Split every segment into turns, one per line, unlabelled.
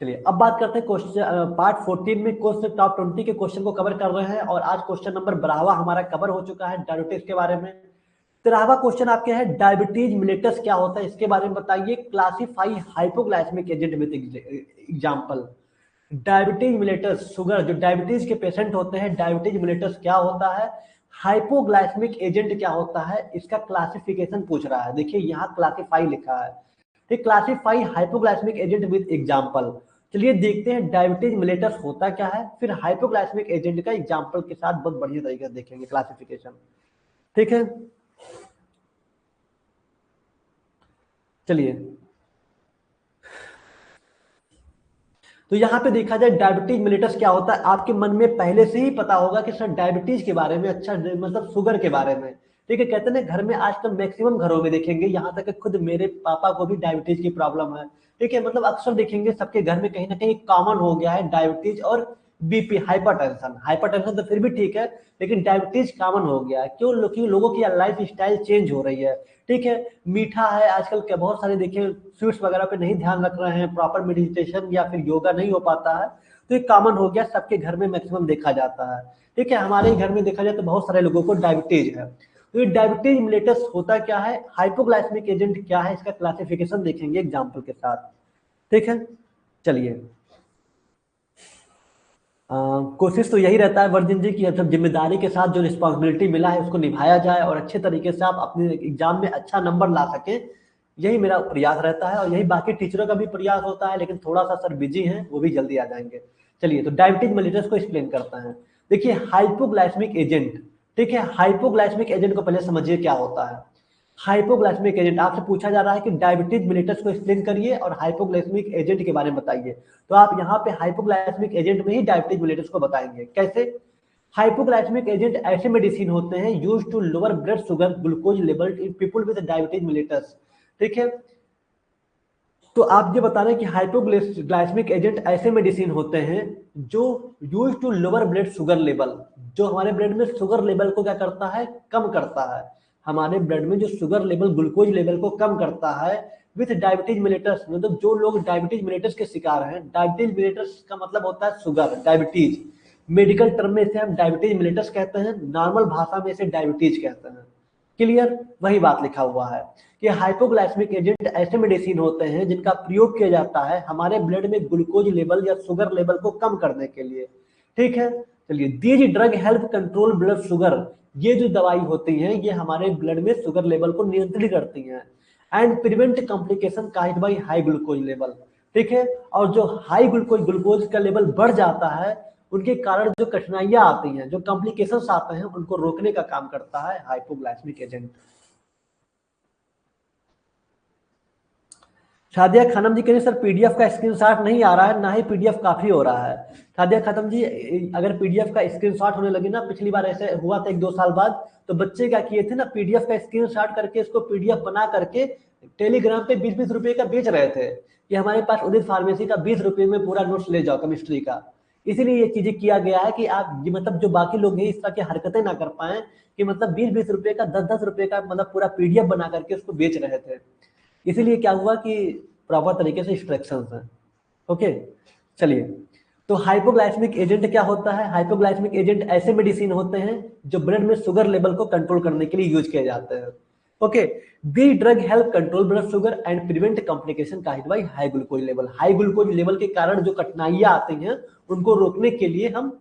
चलिए अब बात करते हैं क्वेश्चन पार्ट 14 में क्वेश्चन टॉप 20 के क्वेश्चन को कवर कर रहे हैं और आज क्वेश्चन नंबर 12वां हमारा कवर हो चुका है डायबिटीज के बारे में। 13वां क्वेश्चन आपके है डायबिटीज मिलेटस क्या होता है इसके बारे में बताइए। Classify hypoglycaemic agent with example. Diabetes mellitus sugar जो डायबिटीज के पेशेंट होते हैं डायबिटीज मिलेटस क्या होता है, हाइपोग्लाइसेमिक एजेंट क्या होता है, इसका क्लासिफिकेशन पूछ रहा है। देखिए यहाँ क्लासिफाई लिखा है, ठीक, classify hypoglycaemic agent with example. चलिए देखते हैं डायबिटीज मिलेटस होता क्या है, फिर हाइपोग्लाइसेमिक एजेंट का एग्जांपल के साथ बहुत बढ़िया तरीके से देखेंगे क्लासिफिकेशन, ठीक है। चलिए तो यहाँ पे देखा जाए डायबिटीज मिलेटस क्या होता है, आपके मन में पहले से ही पता होगा कि सर डायबिटीज के बारे में, अच्छा मतलब शुगर के बारे में, ठीक है। कहते हैं ना घर में आजकल मैक्सिमम घरों में देखेंगे, यहाँ तक कि खुद मेरे पापा को भी डायबिटीज की प्रॉब्लम है, ठीक है। मतलब अक्सर देखेंगे सबके घर में कहीं ना कहीं कॉमन हो गया है डायबिटीज और बीपी, हाइपरटेंशन। हाइपरटेंशन तो फिर भी ठीक है, लेकिन डायबिटीज कॉमन हो गया है। क्यों? क्योंकि लोगों की लाइफ स्टाइल चेंज हो रही है, ठीक है। मीठा है आजकल के बहुत सारे, देखिए स्वीट्स वगैरह पे नहीं ध्यान रख रहे हैं, प्रॉपर मेडिटेशन या फिर योगा नहीं हो पाता है, तो ये कॉमन हो गया, सबके घर में मैक्सिमम देखा जाता है, ठीक है। हमारे ही घर में देखा जाए तो बहुत सारे लोगों को डायबिटीज है। तो ये डायबिटीज मिलेटस होता क्या है, हाइपोग्लाइसेमिक एजेंट क्या है, इसका क्लासिफिकेशन देखेंगे एग्जाम्पल के साथ, ठीक है। चलिए कोशिश तो यही रहता है वर्जिन जी की अब जिम्मेदारी के साथ जो रिस्पॉन्सिबिलिटी मिला है उसको निभाया जाए और अच्छे तरीके से आप अपने एग्जाम में अच्छा नंबर ला सकें, यही मेरा प्रयास रहता है और यही बाकी टीचरों का भी प्रयास होता है, लेकिन थोड़ा सा सर बिजी हैं, वो भी जल्दी आ जाएंगे। चलिए तो डायबिटीज मेलिटस को एक्सप्लेन करते हैं। देखिए हाइपोग्लाइसेमिक एजेंट, ठीक है, हाइपोग्लाइसेमिक एजेंट को पहले समझिए क्या होता है। हाइपोग्लाइसेमिक एजेंट आपसे पूछा जा रहा है कि डायबिटीज मिलेटस को एक्सप्लेन करिए और हाइपोग्लाइसेमिक एजेंट के बारे में बताइए, तो आप यहाँ पे हाइपोग्लाइसेमिक एजेंट में ही डायबिटीज मिलेटस को बताएंगे। कैसे? हाइपोग्लाइसेमिक एजेंट ऐसे मेडिसिन होते हैं use to lower blood sugar glucose level in people with diabetes mellitus, ठीक है। तो आप ये बता रहे हैं कि हाइपोग्लाइसेमिक एजेंट ऐसे मेडिसिन होते हैं जो use to lower blood sugar level, जो हमारे ब्लड में शुगर लेवल को क्या करता है, कम करता है। हमारे ब्लड में जो शुगर लेवल, ग्लूकोज लेवल को कम करता है विथ डायबिटीज मिलेटस, मतलब जो लोग डायबिटीज मिलेटस के शिकार हैं, डायबिटीज मिलेटस का मतलब होता है शुगर, डायबिटीज। मेडिकल टर्म में इसे हम डायबिटीज मिलेटस कहते हैं, नॉर्मल भाषा में इसे डायबिटीज कहते हैं। क्लियर? वही बात लिखा हुआ है कि हाइपोग्लाइसेमिक एजेंट ऐसे मेडिसिन होते हैं जिनका प्रयोग किया जाता है हमारे ब्लड में ग्लूकोज लेवल या शुगर लेवल को कम करने के लिए, ठीक है। चलिए these drug help control blood sugar, ये जो दवाई होती है ये हमारे ब्लड में शुगर लेवल को नियंत्रित करती हैं and prevent complication caused by high glucose level, ठीक है। और जो हाई ग्लूकोज का लेवल बढ़ जाता है उनके कारण जो कठिनाइयां आती हैं, जो कॉम्प्लिकेशंस आते हैं, उनको रोकने का काम करता है हाइपोग्लाइसेमिक एजेंट। सादिया खानम जी कह रहे सर पीडीएफ का स्क्रीनशॉट नहीं आ रहा है, ना ही पीडीएफ काफी हो रहा है। सादिया खानम जी अगर पीडीएफ का स्क्रीनशॉट होने लगे ना, पिछली बार ऐसे हुआ था 1-2 साल बाद, तो बच्चे क्या किए थे ना, पीडीएफ का स्क्रीनशॉट करके इसको पीडीएफ बना करके टेलीग्राम पे 20-20 रुपए का बेच रहे थे कि हमारे पास उदित फार्मेसी का 20 रुपए में पूरा नोट्स ले जाओ केमिस्ट्री का। इसीलिए ये चीजें किया गया है कि आप मतलब जो बाकी लोग हैं इस तरह की हरकतें ना कर पाए कि मतलब 20-20 रुपए का, 10-10 रुपए का मतलब पूरा पीडीएफ बना करके उसको बेच रहे थे। इसीलिए क्या हुआ कि प्रॉपर तरीके से इंस्ट्रक्शंस हैं, ओके। चलिए तो हाइपोग्लाइसेमिक एजेंट क्या होता है, हाइपोग्लाइसेमिक एजेंट ऐसे मेडिसिन होते हैं जो ब्लड में शुगर लेवल को कंट्रोल करने के लिए यूज किए जाते हैं, okay. The drug help control blood sugar and prevent complication caused by high glucose level, high glucose level के कारण जो कठिनाइयां आती हैं उनको रोकने के लिए हम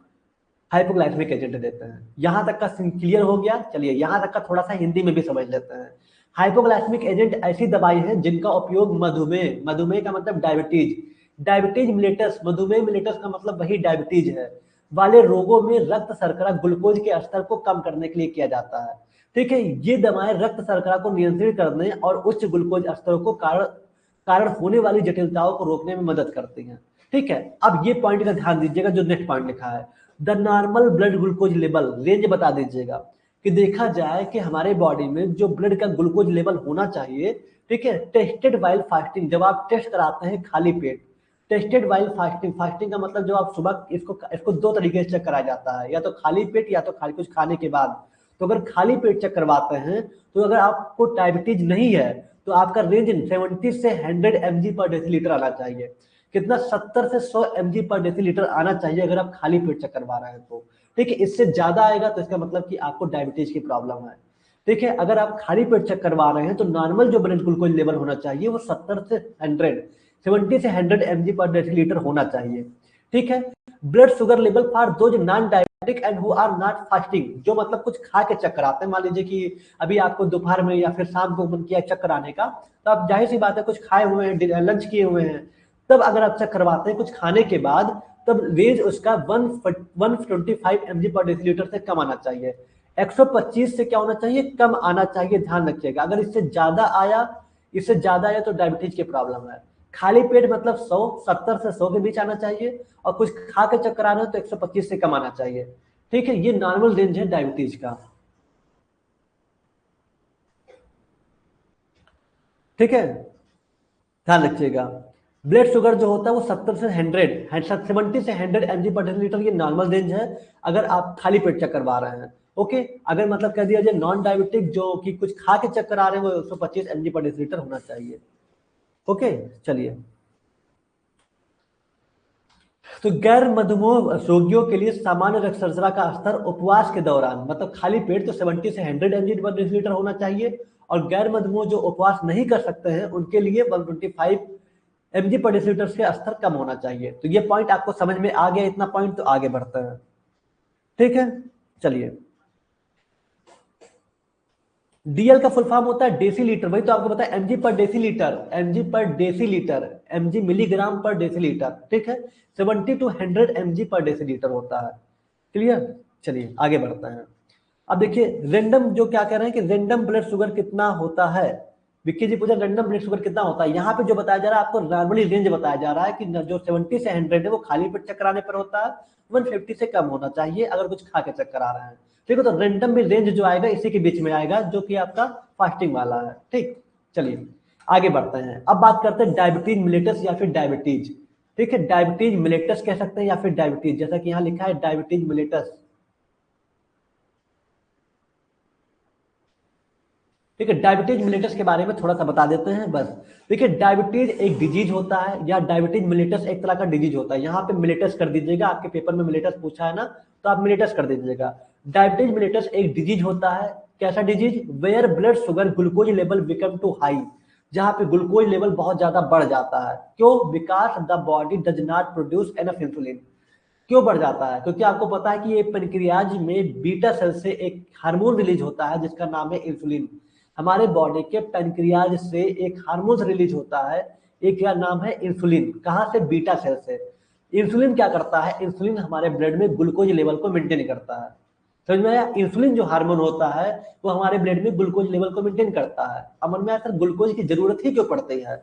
हाइपोग्लाइसेमिक एजेंट देते हैं। यहां तक का क्लियर हो गया? चलिए यहां तक का थोड़ा सा हिंदी में भी समझ लेते हैं। हाइपोग्लाइसेमिक एजेंट ऐसी दवाई है जिनका उपयोग मधुमेह, मधुमेह का मतलब डायबिटीज, डायबिटीज मिलेटस, मधुमेह मिलेटस का मतलब वही डायबिटीज है, वाले रोगों में रक्त शर्करा ग्लूकोज के स्तर को कम करने के लिए किया जाता है, ठीक है। ये दवाएं रक्त शर्करा को नियंत्रित करने और उच्च ग्लूकोज स्तरों को कारण होने वाली जटिलताओं को रोकने में मदद करती हैं, ठीक है। अब ये पॉइंट का ध्यान दीजिएगा जो नेक्स्ट पॉइंट लिखा है, the normal blood glucose level, range बता दीजिएगा कि देखा जाए कि हमारे बॉडी में जो ब्लड का ग्लूकोज लेवल होना चाहिए, ठीक है, टेस्टेड वाइल फास्टिंग, जब आप टेस्ट कराते हैं खाली पेट, टेस्टेड वाइल फास्टिंग, फास्टिंग का मतलब जब आप सुबह इसको इसको दो तरीके से चेक कराया जाता है, या तो खाली पेट या तो खाली कुछ खाने के बाद। तो अगर खाली पेट चेक करवाते हैं तो अगर आपको डायबिटीज नहीं है तो आपका रेंज 70 से 100 mg पर डेसीलीटर आना चाहिए, कितना 70 से 100 mg पर डेसीलीटर आना चाहिए अगर आप खाली पेट चेक करवा रहे हैं तो। ठीक है, इससे ज्यादा आएगा तो इसका मतलब कि आपको डायबिटीज की प्रॉब्लम है। ठीक है, अगर आप खाली पेट चेक करवा रहे हैं तो नॉर्मल जो ब्लड ग्लूकोज लेवल होना चाहिए वो 70 से 100 70 से 100 mg पर डेसीलीटर होना चाहिए। ठीक है, blood sugar level for those non diabetic and who are not fasting, जो मतलब कुछ खा के चेक कराते हैं, मान लीजिए कि अभी आपको दोपहर में या फिर शाम को मन किया चेक कराने का, तो आप जाहिर सी बात है कुछ खाए हुए हैं, लंच किए हुए हैं, तब अगर आप चेक करवाते हैं कुछ खाने के बाद, तब रेंज उसका 125 mg पर डेसीलीटर से कम आना चाहिए। 125 से क्या होना चाहिए, कम आना चाहिए, ध्यान रखिएगा। अगर इससे ज्यादा आया तो डायबिटीज की प्रॉब्लम है। खाली पेट मतलब 70 से 100 के बीच आना चाहिए, और कुछ खा के चेक कराना है तो 125 से कम आना चाहिए। ठीक है, ये नॉर्मल रेंज है डायबिटीज का। ठीक है, ध्यान रखिएगा। ब्लड शुगर जो होता है वो 70 से 70 से 100 mg पर डेसीलीटर, ये नॉर्मल रेंज है अगर आप खाली पेट चेक करवा रहे हैं। ओके, अगर मतलब कह दिया जाए नॉन डायबिटिक जो कि कुछ खा के चेक करा रहे हैं वो 125 mg पर डेसीलीटर होना चाहिए। ओके, चलिए। तो गैर मधुमेह रोगियों के लिए सामान्य रक्त शर्करा का स्तर उपवास के दौरान, मतलब खाली पेट तो 70 से 100 mg पर डेसीलीटर होना चाहिए, और गैर मधुमेह जो उपवास नहीं कर सकते हैं उनके लिए 125 mg पर डेसीलीटर से स्तर कम होना चाहिए। तो ये पॉइंट आपको समझ में आ गया, इतना पॉइंट, तो आगे बढ़ते हैं। ठीक है, चलिए। डीएल का फुल फॉर्म होता है डेसीलीटर, वही तो आपको पता है, एमजी पर डेसीलीटर, एमजी पर डेसीलीटर, एमजी मिलीग्राम पर डेसीलीटर। ठीक है, 70 to 100 mg पर डेसीलीटर होता है। क्लियर, चलिए आगे बढ़ते हैं। अब देखिए रेंडम जो क्या कह रहे हैं कि रेंडम ब्लड शुगर कितना होता है, विक्की जी पूछा रेंडम ब्लड शुगर कितना होता है। यहाँ पे जो बताया जा रहा है आपको नॉर्मली रेंज बताया जा रहा है कि जो 70 से 100 है वो खाली पेट चेक कराने पर होता है, 150 से कम होना चाहिए अगर कुछ खा के चेक करा रहे हैं। ठीक है, तो रैंडम में रेंज जो आएगा इसी के बीच में आएगा जो कि आपका फास्टिंग वाला है। ठीक, चलिए आगे बढ़ते हैं। अब बात करते हैं डायबिटीज मिलेटस या फिर डायबिटीज। ठीक है, डायबिटीज मिलेटस कह सकते हैं या फिर डायबिटीज, जैसा कि यहाँ लिखा है डायबिटीज मिलेटस। ठीक है, डायबिटीज मिलेटस के बारे में थोड़ा सा बता देते हैं बस। देखिए डायबिटीज एक डिजीज होता है, या डायबिटीज मिलेटस एक तरह का डिजीज होता है। यहाँ पे मिलेटस कर दीजिएगा, आपके पेपर में मिलेटस पूछा है ना, तो आप मिलेटस कर दीजिएगा। डायबिटीज मिलेटस एक डिजीज होता है, कैसा disease, where blood sugar glucose level become too high, जहाँ पे ग्लूकोज लेवल बहुत ज्यादा बढ़ जाता है। क्यों, because the body does not produce enough insulin. क्यों बढ़ जाता है, क्योंकि आपको पता है कि ये पेनक्रियाज में बीटा सेल से एक हार्मोन रिलीज होता है जिसका नाम है इंसुलिन। हमारे बॉडी के पेनक्रियाज से एक हार्मोन रिलीज होता है, एक क्या नाम है इंसुलिन, कहाँ से, बीटा सेल से। इंसुलिन क्या करता है, इंसुलिन हमारे ब्लड में ग्लूकोज लेवल को मेंटेन करता है। समझ में आया, इंसुलिन जो हार्मोन होता है वो हमारे ब्लड में ग्लूकोज लेवल को मेंटेन करता है। अब मन में आया सर ग्लूकोज की जरूरत ही क्यों पड़ती है,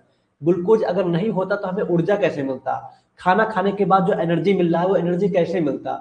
ग्लूकोज अगर नहीं होता तो हमें ऊर्जा कैसे मिलता, खाना खाने के बाद जो एनर्जी मिल रहा है वो एनर्जी कैसे मिलता।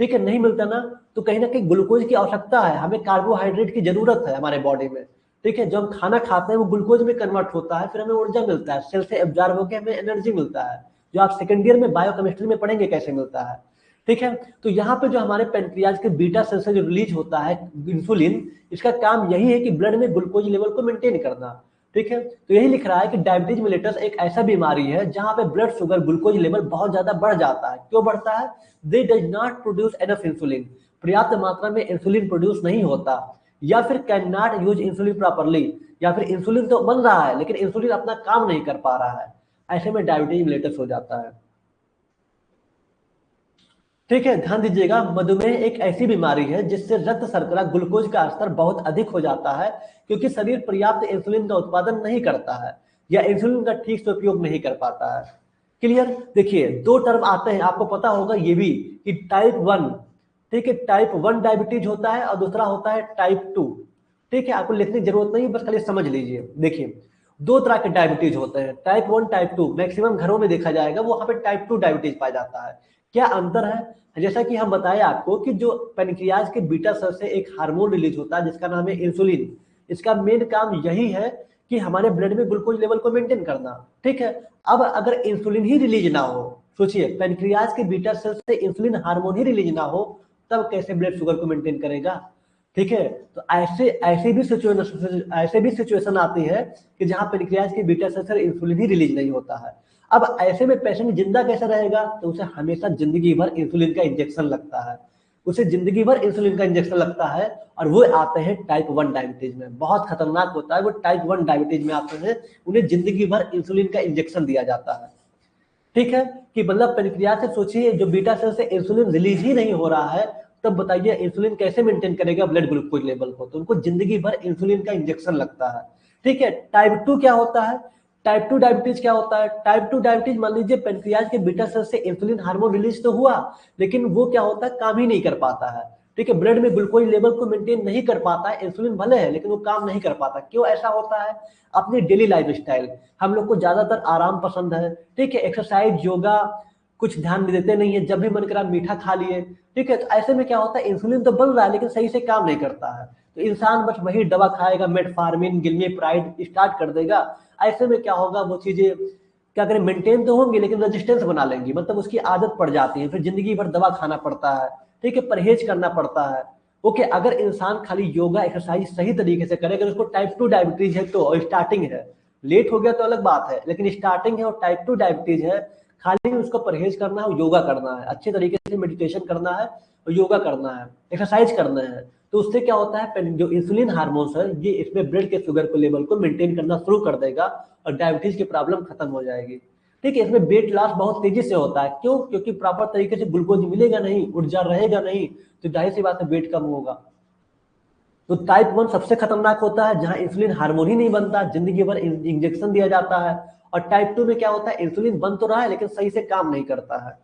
ठीक है, नहीं मिलता ना कहीं ग्लूकोज की आवश्यकता है, हमें कार्बोहाइड्रेट की जरूरत है हमारे बॉडी में। ठीक है, जब हम खाना खाते हैं वो ग्लूकोज में कन्वर्ट होता है, फिर हमें ऊर्जा मिलता है, सेल से एब्जॉर्ब होकर हमें एनर्जी मिलता है, जो आप सेकेंड ईयर में बायोकेमिस्ट्री में पढ़ेंगे कैसे मिलता है। ठीक है, तो यहाँ पे जो हमारे पेनक्रियाज के बीटा सेल से जो रिलीज होता है इंसुलिन, इसका काम यही है कि ब्लड में ग्लूकोज लेवल को मेंटेन करना। ठीक है, तो यही लिख रहा है कि डायबिटीज मिलेटस एक ऐसा बीमारी है जहां पे ब्लड शुगर ग्लूकोज लेवल बहुत ज्यादा बढ़ जाता है। क्यों बढ़ता है, दे does not produce enough insulin, पर्याप्त मात्रा में इंसुलिन प्रोड्यूस नहीं होता, या फिर can not use insulin properly, या फिर इंसुलिन तो बन रहा है लेकिन इंसुलिन अपना काम नहीं कर पा रहा है, ऐसे में डायबिटीज मिलेटस हो जाता है। ठीक है, ध्यान दीजिएगा, मधुमेह एक ऐसी बीमारी है जिससे रक्त शर्करा ग्लूकोज का स्तर बहुत अधिक हो जाता है, क्योंकि शरीर पर्याप्त इंसुलिन का उत्पादन नहीं करता है या इंसुलिन का ठीक से उपयोग नहीं कर पाता है। क्लियर, देखिए दो टर्म आते हैं, आपको पता होगा ये भी कि टाइप 1, ठीक है, टाइप 1 डायबिटीज होता है और दूसरा होता है टाइप 2। ठीक है, आपको लिखने की जरूरत नहीं, बस खाली समझ लीजिए। देखिए दो तरह के डायबिटीज होते हैं, टाइप 1 टाइप 2, मैक्सिमम घरों में देखा जाएगा, वहां पे टाइप 2 डायबिटीज पाया जाता है। क्या अंतर है, जैसा कि हम बताए आपको कि जो पेनक्रियाज के बीटा सेल से एक हार्मोन रिलीज होता है जिसका नाम है इंसुलिन, इसका मेन काम यही है कि हमारे ब्लड में ग्लूकोज लेवल को मेंटेन करना। ठीक है, अब अगर इंसुलिन ही रिलीज ना हो, सोचिए पेनक्रियाज के बीटा सेल से इंसुलिन हार्मोन ही रिलीज ना हो, तब कैसे ब्लड शुगर को मेंटेन करेगा। ठीक है, तो ऐसे भी सिचुएशन आती है कि जहां पेनक्रियाज के बीटा सेल से इंसुलिन ही रिलीज नहीं होता है। अब ऐसे में पेशेंट जिंदा कैसे रहेगा, तो उसे हमेशा जिंदगी भर इंसुलिन का इंजेक्शन लगता है, उसे जिंदगी भर इंसुलिन का इंजेक्शन लगता है। और वो आते हैं टाइप 1 डायबिटीज में, बहुत खतरनाक होता है, वो टाइप 1 डायबिटीज में आते हैं, उन्हें जिंदगी भर इंसुलिन का इंजेक्शन दिया जाता है। ठीक है, कि मतलब पेनक्रियास से सोचिए, जो बीटा सेल से इंसुलिन रिलीज ही नहीं हो रहा है, तब बताइए इंसुलिन कैसे मेंटेन करेगा ब्लड ग्लूकोज लेवल को, तो उनको जिंदगी भर इंसुलिन का इंजेक्शन लगता है। ठीक है, टाइप 2 क्या होता है, टाइप 2 डायबिटीज क्या होता है, टाइप 2 डायबिटीज मान लीजिए पेनक्रियास के बीटा सेल से इंसुलिन हार्मोन रिलीज तो हुआ, लेकिन वो क्या होता है, काम ही नहीं कर पाता है। ठीक है, ब्लड में ग्लूकोज लेवल को मेंटेन नहीं कर पाता है, इंसुलिन भले है लेकिन वो काम नहीं कर पाता। क्यों ऐसा होता है, अपनी डेली लाइफ स्टाइल, हम लोग को ज्यादातर आराम पसंद है। ठीक है, एक्सरसाइज योगा कुछ ध्यान देते नहीं है, जब भी मन करा मीठा खा लिए। ठीक है, तो ऐसे में क्या होता है, इंसुलिन तो बन रहा है लेकिन सही से काम नहीं करता है, तो इंसान बस वही दवा खाएगा, मेटफॉर्मिन गिल्मीप्राइड स्टार्ट कर देगा। ऐसे में क्या होगा, वो चीजें क्या करें, मेंटेन तो होंगी लेकिन रेजिस्टेंस बना लेंगी, मतलब उसकी आदत पड़ जाती है, फिर जिंदगी भर दवा खाना पड़ता है। ठीक है, परहेज करना पड़ता है। ओके, अगर इंसान खाली योगा एक्सरसाइज सही तरीके से करे, अगर उसको टाइप 2 डायबिटीज है तो, और स्टार्टिंग है, लेट हो गया तो अलग बात है, लेकिन स्टार्टिंग है और टाइप 2 डायबिटीज है, खाली उसको परहेज करना है और योगा करना है, अच्छे तरीके से मेडिटेशन करना है और योगा करना है, एक्सरसाइज करना है, तो उससे क्या होता है, जो इंसुलिन हार्मोन्स है ये इसमें ब्लड के शुगर को लेवल को मेंटेन करना शुरू कर देगा और डायबिटीज की प्रॉब्लम खत्म हो जाएगी। ठीक है, इसमें वेट लॉस बहुत तेजी से होता है, क्यों, क्योंकि प्रॉपर तरीके से ग्लूकोज मिलेगा नहीं, ऊर्जा रहेगा नहीं, तो जाहिर सी बात है वेट कम होगा। तो टाइप 1 सबसे खतरनाक होता है, जहां इंसुलिन हार्मोन ही नहीं बनता, जिंदगी भर इंजेक्शन दिया जाता है। और टाइप 2 में क्या होता है, इंसुलिन बन तो रहा है लेकिन सही से काम नहीं करता है।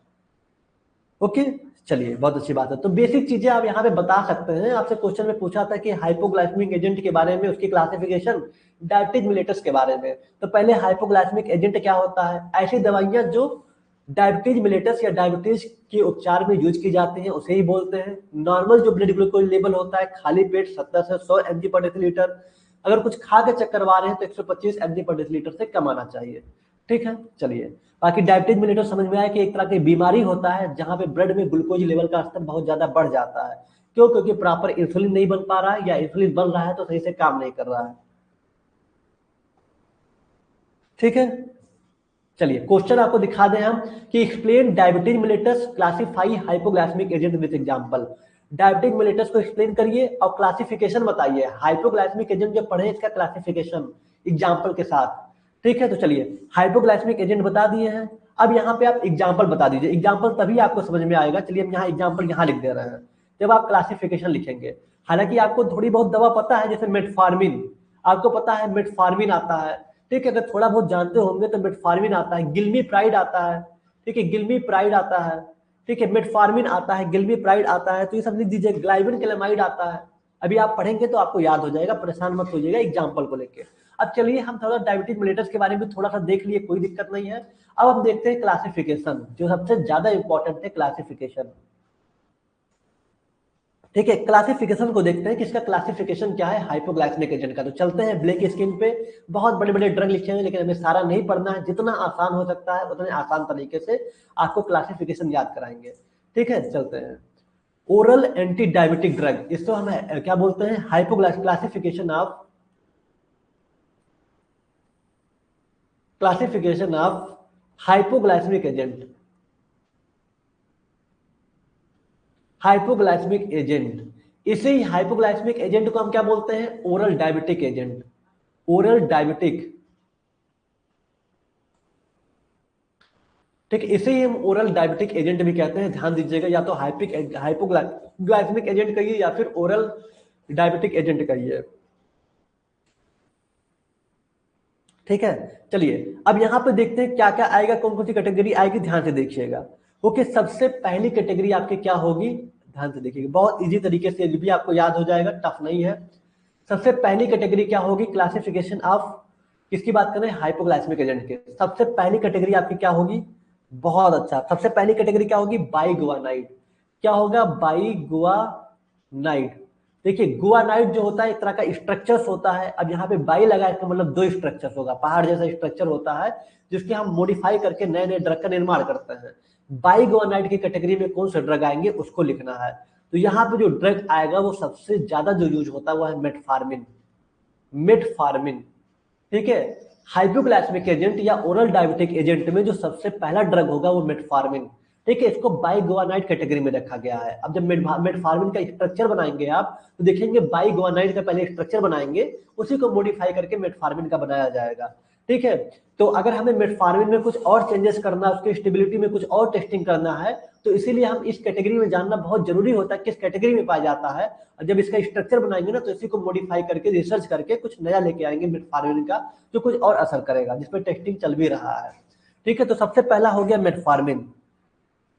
ओके, चलिए बहुत अच्छी बात है। तो बेसिक चीजें आप यहाँ पे बता सकते हैं। आपसे क्वेश्चन में पूछा था कि हाइपोग्लाइसेमिक एजेंट के बारे में, उसकी क्लासिफिकेशन, डायबिटिक मिलेटस के बारे में। तो पहले हाइपोग्लाइसेमिक एजेंट क्या होता है, ऐसी दवाइयां जो डायबिटीज मिलेटस या डायबिटीज के उपचार में यूज की जाती हैं उसे ही बोलते हैं। नॉर्मल जो ब्लड ग्लूकोज लेवल होता है, खाली पेट 70 से 100 mg पर डेसीलीटर, अगर कुछ खा के चेक करवा रहे हैं तो 125 mg पर डेसीलीटर से कम आना चाहिए। ठीक है, चलिए बाकी डायबिटीज मिलेटस समझ में आया कि एक तरह की बीमारी होता है जहां पे ब्लड में ग्लूकोज लेवल का स्तर बहुत ज्यादा बढ़ जाता है। क्यों, क्योंकि प्रॉपर इंसुलिन नहीं बन पा रहा है, या इंसुलिन बन रहा है तो सही से काम नहीं कर रहा है। ठीक है, चलिए क्वेश्चन आपको दिखा दें हम कि explain diabetes mellitus, classify hypoglycaemic agent with example. Diabetes mellitus को एक्सप्लेन करिए और क्लासिफिकेशन बताइए, हाइपोग्लाइसेमिक एजेंट जो पढ़े इसका क्लासिफिकेशन एग्जांपल के साथ। ठीक है, तो चलिए हाइपोग्लाइसेमिक एजेंट बता दिए हैं, अब यहाँ पे आप एग्जांपल बता दीजिए, एग्जांपल तभी आपको समझ में आएगा। चलिए हम यहाँ एग्जांपल यहाँ लिख दे रहे हैं, जब आप क्लासिफिकेशन लिखेंगे। हालांकि आपको थोड़ी बहुत दवा पता है, जैसे मेटफॉर्मिन, आपको पता है मेटफॉर्मिन आता है। ठीक है, अगर थोड़ा बहुत जानते होंगे तो मेटफॉर्मिन आता है, गिल्मी प्राइड आता है। ठीक है, गिल्मी प्राइड आता है। ठीक है, मेटफॉर्मिन आता है, गिल्मी प्राइड आता है, तो ये सब लिख दीजिए। ग्लाइबिन क्लेमाइड आता है, अभी आप पढ़ेंगे तो आपको याद हो जाएगा, परेशान मत होइएगा एग्जाम्पल को लेकर। अब चलिए हम थोड़ा डायबिटीज मिलेटस के बारे में थोड़ा सा देख लिए, कोई दिक्कत नहीं है। अब हम देखते हैं क्लासिफिकेशन, जो सबसे ज्यादा इंपॉर्टेंट है क्लासिफिकेशन। ठीक है, क्लासिफिकेशन को देखते हैं कि इसका क्लासिफिकेशन क्या है हाइपोग्लाइसेमिक एजेंट का। तो चलते हैं ब्लैक स्क्रीन पे, बहुत बड़े बड़े ड्रग लिखे हैं लेकिन हमें सारा नहीं पढ़ना है, जितना आसान हो सकता है उतने आसान तरीके से आपको क्लासिफिकेशन याद कराएंगे। ठीक है, चलते हैं। ओरल एंटी डायबिटिक ड्रग, इसको हम क्या बोलते हैं, classification of hypoglycaemic agent. Hypoglycaemic agent, इसी हाइपोग्लाइसेमिक एजेंट को हम क्या बोलते हैं, oral diabetic agent. Oral diabetic, ठीक है, इसे ही हम ओरल डायबिटिक एजेंट भी कहते हैं, ध्यान दीजिएगा। या तो हाइपोग्लाइसेमिक एजेंट कहिए या फिर ओरल डायबिटिक एजेंट कहिए। ठीक है, चलिए अब यहाँ पे देखते हैं क्या क्या आएगा, कौन कौन सी कैटेगरी आएगी, ध्यान से देखिएगा। ओके, सबसे पहली कैटेगरी आपकी क्या होगी, ध्यान से देखिएगा, बहुत इजी तरीके से भी आपको याद हो जाएगा, टफ नहीं है। सबसे पहली कैटेगरी क्या होगी, क्लासिफिकेशन ऑफ, किसकी बात करें, हाइपोग्लाइसेमिक एजेंट के। सबसे पहली कैटेगरी आपकी क्या होगी, बहुत अच्छा, सबसे पहली कैटेगरी क्या होगी, बाईगुआनाइड। क्या होगा, बाईगुआनाइड। देखिए गुआनाइड जो होता है एक तरह का स्ट्रक्चर्स होता है, अब यहाँ पे बाई लगा इसका मतलब दो स्ट्रक्चर्स होगा, पहाड़ जैसा स्ट्रक्चर होता है जिसके हम मॉडिफाई करके नए नए ड्रग का निर्माण करते हैं। बाईगुआनाइड की कैटेगरी में कौन से ड्रग आएंगे उसको लिखना है। तो यहाँ पे जो ड्रग आएगा वो सबसे ज्यादा जो यूज होता है वो है मेटफॉर्मिन। मेटफॉर्मिन, ठीक है, हाइपोग्लाइसेमिक एजेंट या ओरल डायबिटिक एजेंट में जो सबसे पहला ड्रग होगा वो मेटफॉर्मिन, ठीक है, इसको बाइगुआनाइड कैटेगरी में रखा गया है। अब जब मेटफॉर्मिन का स्ट्रक्चर बनाएंगे आप तो देखेंगे बाइगुआनाइड का पहले स्ट्रक्चर बनाएंगे, उसी को मॉडिफाई करके मेटफॉर्मिन का बनाया जाएगा, ठीक है। तो अगर हमें मेटफॉर्मिन में कुछ और चेंजेस करना है, उसकी स्टेबिलिटी में कुछ और टेस्टिंग करना है, तो इसीलिए हम इस कैटेगरी में जानना बहुत जरूरी होता है किस कैटेगरी में पाया जाता है। और जब इसका स्ट्रक्चर बनाएंगे ना तो इसी को मॉडिफाई करके रिसर्च करके कुछ नया लेके आएंगे मेटफॉर्मिन का, जो कुछ और असर करेगा, जिसपे टेस्टिंग चल भी रहा है, ठीक है। तो सबसे पहला हो गया मेटफॉर्मिन,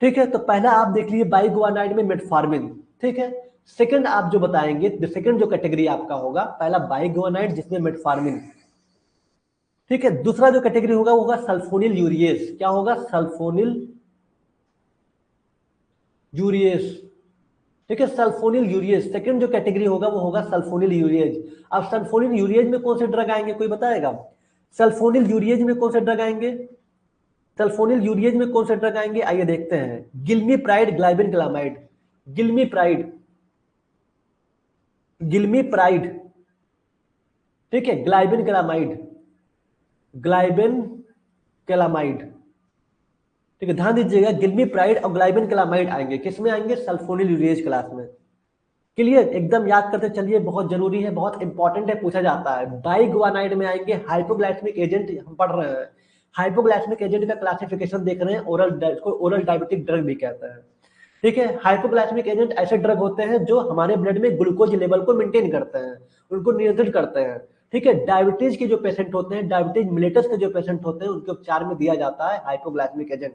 ठीक है। तो पहला आप देख लीजिए बाइगुआनाइड में मेटफॉर्मिन, ठीक है। सेकंड आप जो बताएंगे, सेकंड जो कैटेगरी आपका होगा, पहला बाइगुआनाइड जिसमें मेटफॉर्मिन, ठीक है। दूसरा जो कैटेगरी होगा वो होगा सल्फोनिल यूरिएज। क्या होगा? सल्फोनिल यूरिएज, ठीक है, सल्फोनिल यूरिएज। सेकंड जो कैटेगरी होगा वो होगा सल्फोनिल यूरिएज। अब सल्फोनिल यूरिएज में कौन से ड्रग आएंगे, कोई बताएगा? सल्फोनिल यूरिएज में कौन से ड्रग आएंगे? सल्फोनिल यूरिएज में कौन से ड्रग आएंगे, आइए देखते हैं। गिल्मीप्राइड, ग्लाइबेनक्लामाइड, गिल्मीप्राइड, गिल्मीप्राइड, ठीक है, ग्लाइबेनक्लामाइड, ग्लाइबेनक्लामाइड, ठीक है, ध्यान दीजिएगा, गिल्मीप्राइड और ग्लाइबेनक्लामाइड आएंगे, किसमें आएंगे? सल्फोनिल यूरिएज क्लास में। क्लियर? एकदम याद करते चलिए, बहुत जरूरी है, बहुत इंपॉर्टेंट है, पूछा जाता है। बाइगुआनाइड में आएंगे हाइपोग्लाइसेमिक एजेंट, हम पढ़ रहे हैं हाइपोग्लाइसेमिक एजेंट का क्लासिफिकेशन देख रहे हैं, ओरल डायबिटिक ड्रग भी कहते हैं, ठीक है। हाइपोग्लाइसेमिक एजेंट ऐसे ड्रग होते हैं जो हमारे ब्लड में ग्लूकोज लेवल को मेंटेन करते हैं, उनको नियंत्रित करते हैं, ठीक है। डायबिटीज के जो पेशेंट होते हैं, डायबिटीज मिलेटस के जो पेशेंट होते हैं, उनके उपचार में दिया जाता है हाइपोग्लाइसेमिक एजेंट,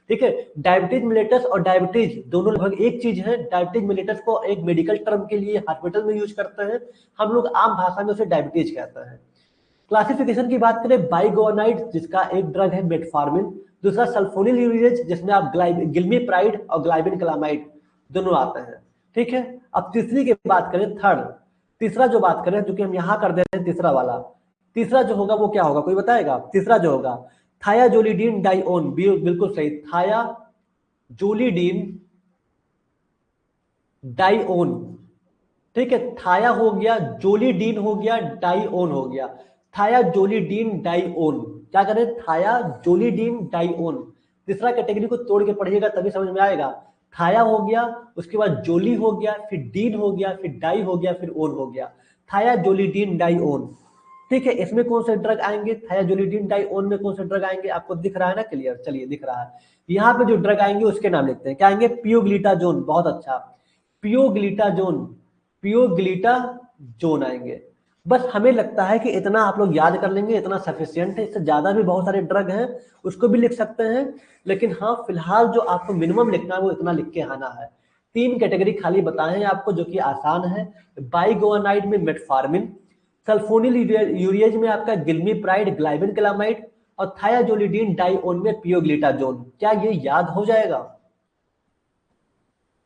ठीक है। डायबिटीज मिलेटस और डायबिटीज दोनों लगभग एक चीज है। डायबिटीज मिलेटस को एक मेडिकल टर्म के लिए हॉस्पिटल में यूज करते हैं, हम लोग आम भाषा में उसे डायबिटीज कहते हैं। क्लासिफिकेशन की बात करें, बाइगुआनाइड जिसका एक ड्रग है मेटफॉर्मिन, दूसरा सल्फोनिल यूरिएज जिसमें आप गिल्मीप्राइड और ग्लाइबेनक्लामाइड दोनों आते हैं, ठीक है। अब तीसरी की बात करें, थर्ड, तीसरा जो बात करें, जो कि हम यहां कर दे रहे हैं, तीसरा वाला, तीसरा जो होगा वो क्या होगा, कोई बताएगा? तीसरा जो होगा थायाजोलिडीन डाइओन, बिल्कुल सही, थायाजोलिडीन डाइओन, ठीक है। थाया हो गया, जोलिडीन हो गया, डाइओन हो गया, थायाजोलिडीन डाइओन। क्या करें? थायाजोलिडीन डाइओन। तीसरा कैटेगरी को तोड़ के पढ़िएगा तभी समझ में आएगा। थाया हो गया, उसके बाद जोली हो गया, फिर डीन हो गया, फिर डाई हो गया, फिर ओन हो गया, थायाजोलिडीन डाइओन, ठीक है। इसमें कौन से ड्रग आएंगे? थायाजोलिडीन डाइओन में कौन से ड्रग आएंगे? आपको दिख रहा है ना क्लियर? चलिए, दिख रहा है। यहाँ पे जो ड्रग आएंगे उसके नाम लिखते हैं, क्या आएंगे? पियोग्लिटाजोन, बहुत अच्छा, पियोग्लिटाजोन, पियोग्लिटाजोन आएंगे। बस हमें लगता है कि इतना आप लोग याद कर लेंगे, इतना सफिशियंट है, इससे ज्यादा भी बहुत सारे ड्रग हैं, उसको भी लिख सकते हैं, लेकिन हाँ फिलहाल जो आपको मिनिमम लिखना है वो इतना लिख के आना है। तीन कैटेगरी खाली बताए हैं आपको जो कि आसान है। बाइगुआनाइड में मेटफॉर्मिन, सल्फोनिल यूरिएज में आपका गिल्मीप्राइड, ग्लाइबेनक्लामाइड, और थायाजोलिडीन डाइओन में पियोग्लिटाजोन। क्या ये याद हो जाएगा?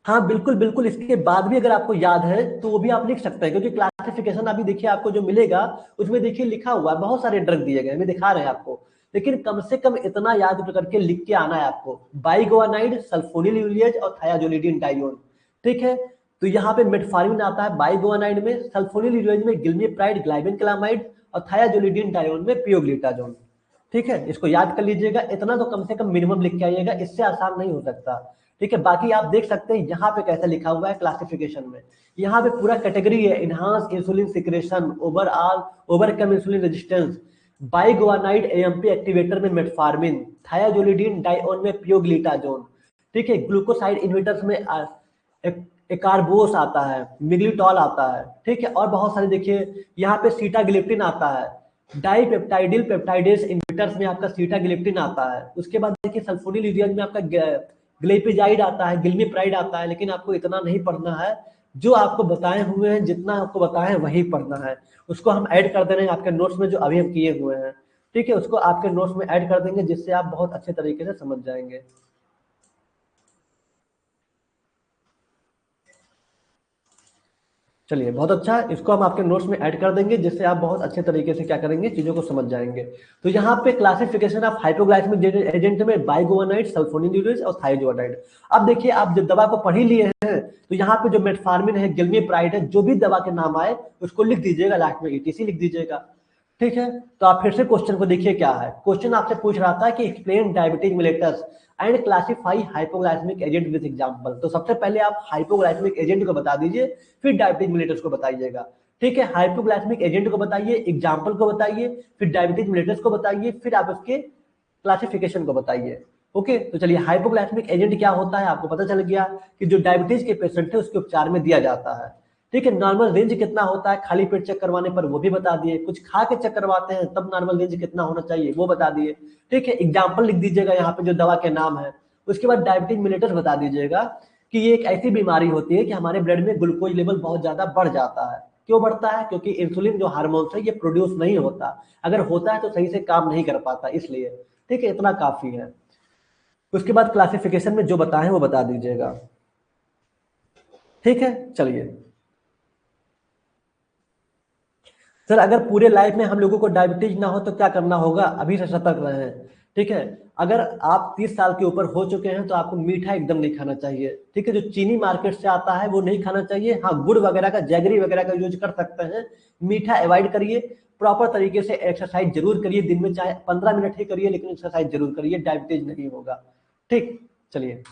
हाँ बिल्कुल बिल्कुल, इसके बाद भी अगर आपको याद है तो वो भी आप लिख सकते हैं, क्योंकि क्लासिफिकेशन अभी देखिए आपको जो मिलेगा उसमें देखिए लिखा हुआ है, बहुत सारे ड्रग दिए गए हमें दिखा रहे हैं आपको, लेकिन कम से कम इतना याद करके लिख के आना है आपको, बाइगुआनाइड, सल्फोनिल यूरिएज और थायाजोलिडीन डाइओन, ठीक है। तो यहाँ पे मेटफॉर्मिन आता है बाइगुआनाइड में, सल्फोनिल यूरिएज में गिल्मीप्राइड, ग्लाइबेनक्लामाइड, और थायाजोलिडीन डाइओन में पियोग्लिटाजोन, ठीक है। इसको याद कर लीजिएगा, इतना तो कम से कम मिनिमम लिख के आइएगा, इससे आसान नहीं हो सकता, ठीक है। बाकी आप देख सकते हैं यहाँ पे कैसे लिखा हुआ है क्लासिफिकेशन में, यहाँ पे पूरा कैटेगरी है, enhance insulin secretion, overall overcome insulin resistance, biguanide AMP activator में मेटफॉर्मिन, थायाजोलिडीन डाइओन में पियोग्लिटाजोन, ठीक है। ग्लूकोसाइड इनहिबिटर्स में एकार्बोस आता है, मिग्लिटॉल आता है, ठीक है, और बहुत सारे देखिए यहाँ पे सीटाग्लिप्टिन आता है, डाइपेप्टाइडिल पेप्टाइडेस इनहिबिटर्स में आपका सीटाग्लिप्टिन आता है, उसके बाद देखिए सल्फोनिल यूरिएज में आपका ग्लिपिजाइड आता है, गिल्मीप्राइड आता है, लेकिन आपको इतना नहीं पढ़ना है, जो आपको बताए हुए हैं, जितना आपको बताए हैं वही पढ़ना है, उसको हम ऐड कर दे रहे हैं आपके नोट्स में जो अभी हम किए हुए हैं, ठीक है, उसको आपके नोट्स में ऐड कर देंगे, जिससे आप बहुत अच्छे तरीके से समझ जाएंगे। चलिए बहुत अच्छा, इसको हम आपके नोट्स में ऐड कर देंगे, जिससे आप बहुत अच्छे तरीके से क्या करेंगे, चीजों को समझ जाएंगे। तो यहाँ पे क्लासिफिकेशन ऑफ हाइपोग्लाइसेमिक एजेंट में बाइगुआनाइड, सल्फोनिल यूरिएज और थायाजोलिडीन। अब देखिए, आप जब दवा को पढ़ ही लिए हैं तो यहाँ पे जो मेटफॉर्मिन है, गिल्मीप्राइड है, जो भी दवा के नाम आए उसको लिख दीजिएगा, लास्ट में ईटीसी लिख दीजिएगा, ठीक है, तो आप फिर से क्वेश्चन को देखिए क्या है। क्वेश्चन आपसे पूछ रहा था कि explain diabetic mellitus and classify hypoglycaemic agent with example. तो सबसे पहले आप हाइपोग्लाइसेमिक एजेंट को बता दीजिए, फिर डायबिटिक मिलेटस को बताइएगा। ठीक है, हाइपोग्लाइसेमिक एजेंट को बताइए, एग्जांपल को बताइए, फिर डायबिटिक मिलेटस को बताइए, फिर आप उसके क्लासिफिकेशन को बताइए। ओके, तो चलिए, हाइपोग्लाइसेमिक एजेंट क्या होता है आपको पता चल गया कि जो डायबिटीज के पेशेंट है उसके उपचार में दिया जाता है। ठीक है, नॉर्मल रेंज कितना होता है खाली पेट चेक करवाने पर वो भी बता दिए, कुछ खा के चेक करवाते हैं तब नॉर्मल रेंज कितना होना चाहिए वो बता दिए। ठीक है, एग्जाम्पल लिख दीजिएगा यहाँ पे जो दवा के नाम है। उसके बाद डायबिटिक मिलेटस बता दीजिएगा कि ये एक ऐसी बीमारी होती है कि हमारे ब्लड में ग्लूकोज लेवल बहुत ज्यादा बढ़ जाता है। क्यों बढ़ता है? क्योंकि इंसुलिन जो हार्मोन है ये प्रोड्यूस नहीं होता, अगर होता है तो सही से काम नहीं कर पाता, इसलिए। ठीक है, इतना काफी है। उसके बाद क्लासिफिकेशन में जो बताएं वो बता दीजिएगा। ठीक है, चलिए सर, अगर पूरे लाइफ में हम लोगों को डायबिटीज ना हो तो क्या करना होगा? अभी से सतर्क रहें। ठीक है, अगर आप 30 साल के ऊपर हो चुके हैं तो आपको मीठा एकदम नहीं खाना चाहिए। ठीक है, जो चीनी मार्केट से आता है वो नहीं खाना चाहिए। हाँ, गुड़ वगैरह का, जैगरी वगैरह का यूज कर सकते हैं। मीठा अवॉइड करिए। प्रॉपर तरीके से एक्सरसाइज जरूर करिए, दिन में चाहे 15 मिनट ही करिए, लेकिन एक्सरसाइज जरूर करिए, डायबिटीज नहीं होगा। ठीक, चलिए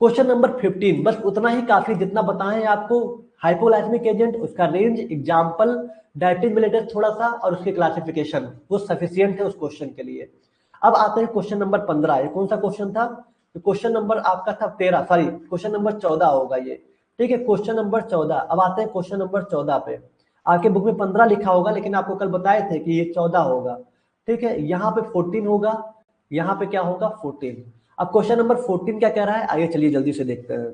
क्वेश्चन नंबर 15, बस उतना ही काफी जितना बताएं आपको। हाइपोग्लाइसेमिक एजेंट, उसका रेंज, एग्जांपल, डायबिटिक मिलेटस थोड़ा सा और उसके क्लासिफिकेशन, वो सफिशियंट है उस क्वेश्चन के लिए। अब आते हैं क्वेश्चन नंबर 15। ये कौन सा क्वेश्चन था? तो क्वेश्चन नंबर आपका था 13, सॉरी क्वेश्चन नंबर 14 होगा ये। ठीक है, क्वेश्चन नंबर 14। अब आते हैं क्वेश्चन नंबर 14 पे। आपके बुक में 15 लिखा होगा, लेकिन आपको कल बताए थे कि ये 14 होगा। ठीक है, यहाँ पे 14 होगा, यहाँ पे क्या होगा? 14। अब क्वेश्चन नंबर 14 क्या कह रहा है, आइए चलिए जल्दी से देखते हैं।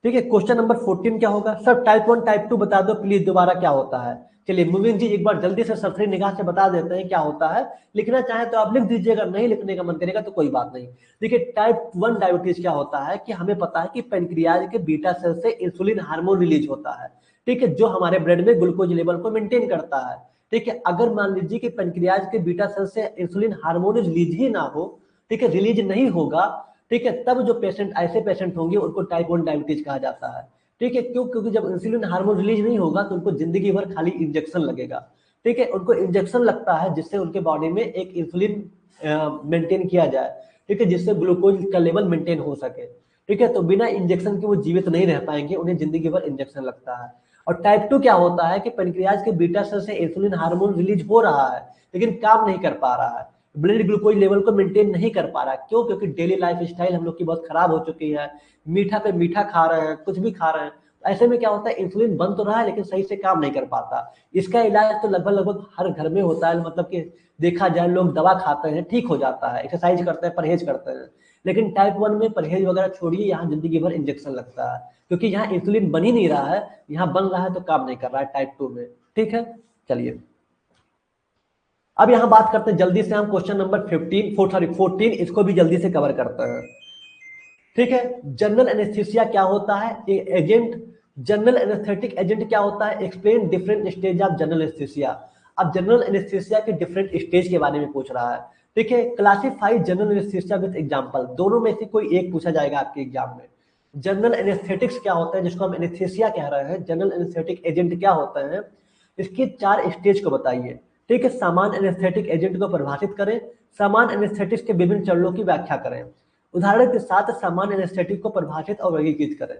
ठीक है, क्वेश्चन नंबर 14 क्या होगा? सर टाइप 1 टाइप 2 बता दो प्लीज दोबारा क्या होता है। चलिए मुबीन जी एक बार जल्दी से सरसरी निगाह से बता देते हैं क्या होता है। लिखना चाहे तो आप लिख दीजिएगा, नहीं लिखने का मन करेगा तो कोई बात नहीं। देखिए, टाइप 1 डायबिटीज क्या होता है कि हमें पता है कि पेनक्रियाज के बीटा सेल से इंसुलिन हार्मोन रिलीज होता है। ठीक है, जो हमारे ब्लड में ग्लूकोज लेवल को मेंटेन करता है। ठीक है, अगर मान लीजिए कि पेनक्रियाज के बीटा सेल से इंसुलिन हार्मोन रिलीज ही ना हो, ठीक है, रिलीज नहीं होगा, ठीक है, तब जो पेशेंट, ऐसे पेशेंट होंगे उनको टाइप 1 डायबिटीज कहा जाता है। ठीक है, क्यों? क्योंकि जब इंसुलिन हार्मोन रिलीज नहीं होगा तो उनको जिंदगी भर खाली इंजेक्शन लगेगा। ठीक है, उनको इंजेक्शन लगता है जिससे उनके बॉडी में एक इंसुलिन मेंटेन किया जाए। ठीक है, जिससे ग्लूकोज का लेवल मेंटेन हो सके। ठीक है, तो बिना इंजेक्शन के वो जीवित नहीं रह पाएंगे, उन्हें जिंदगी भर इंजेक्शन लगता है। और टाइप 2 क्या होता है कि पेनक्रियाज के बीटा सेल से इंसुलिन हार्मोन रिलीज हो रहा है लेकिन काम नहीं कर पा रहा है, ब्लड ग्लूकोज लेवल को मेंटेन नहीं कर पा रहा। क्यों? क्योंकि डेली लाइफ स्टाइल हम लोग की बहुत खराब हो चुकी है, मीठा पे मीठा खा रहे हैं, कुछ भी खा रहे हैं। ऐसे में क्या होता है, इंसुलिन बन तो रहा है लेकिन सही से काम नहीं कर पाता। इसका इलाज तो लगभग लगभग हर घर में होता है, मतलब कि देखा जाए लोग दवा खाते हैं, ठीक हो जाता है, एक्सरसाइज करते हैं, परहेज करते हैं। लेकिन टाइप 1 में परहेज वगैरह छोड़िए, यहाँ जिंदगी भर इंजेक्शन लगता है, क्योंकि यहाँ इंसुलिन बन ही नहीं रहा है, यहाँ बन रहा है तो काम नहीं कर रहा है टाइप 2 में। ठीक है, चलिए अब यहां बात करते हैं जल्दी से हम क्वेश्चन नंबर 14, इसको भी जल्दी से कवर करते हैं। ठीक है, जनरल एनेस्थीसिया क्या होता है? एजेंट, जनरल एनेस्थेटिक एजेंट क्या होता है? Explain different stage of general anaesthesia. अब जनरल एनेस्थीसिया के डिफरेंट स्टेज के बारे में पूछ रहा है। ठीक है, classify general anaesthesia with example, दोनों में से कोई एक पूछा जाएगा आपके एग्जाम में। जनरल एनेस्थेटिक्स क्या होता है, जिसको हम एनेस्थीसिया कह रहे हैं, जनरल एनेस्थेटिक एजेंट क्या होता है, इसके 4 स्टेज को बताइए। ठीक है, सामान्य एनेस्थेटिक एजेंट को परिभाषित करें, सामान्य एनेस्थेटिक्स के विभिन्न चरणों की व्याख्या करें, उदाहरण के साथ सामान्य एनेस्थेटिक को परिभाषित और वर्गीकृत करें।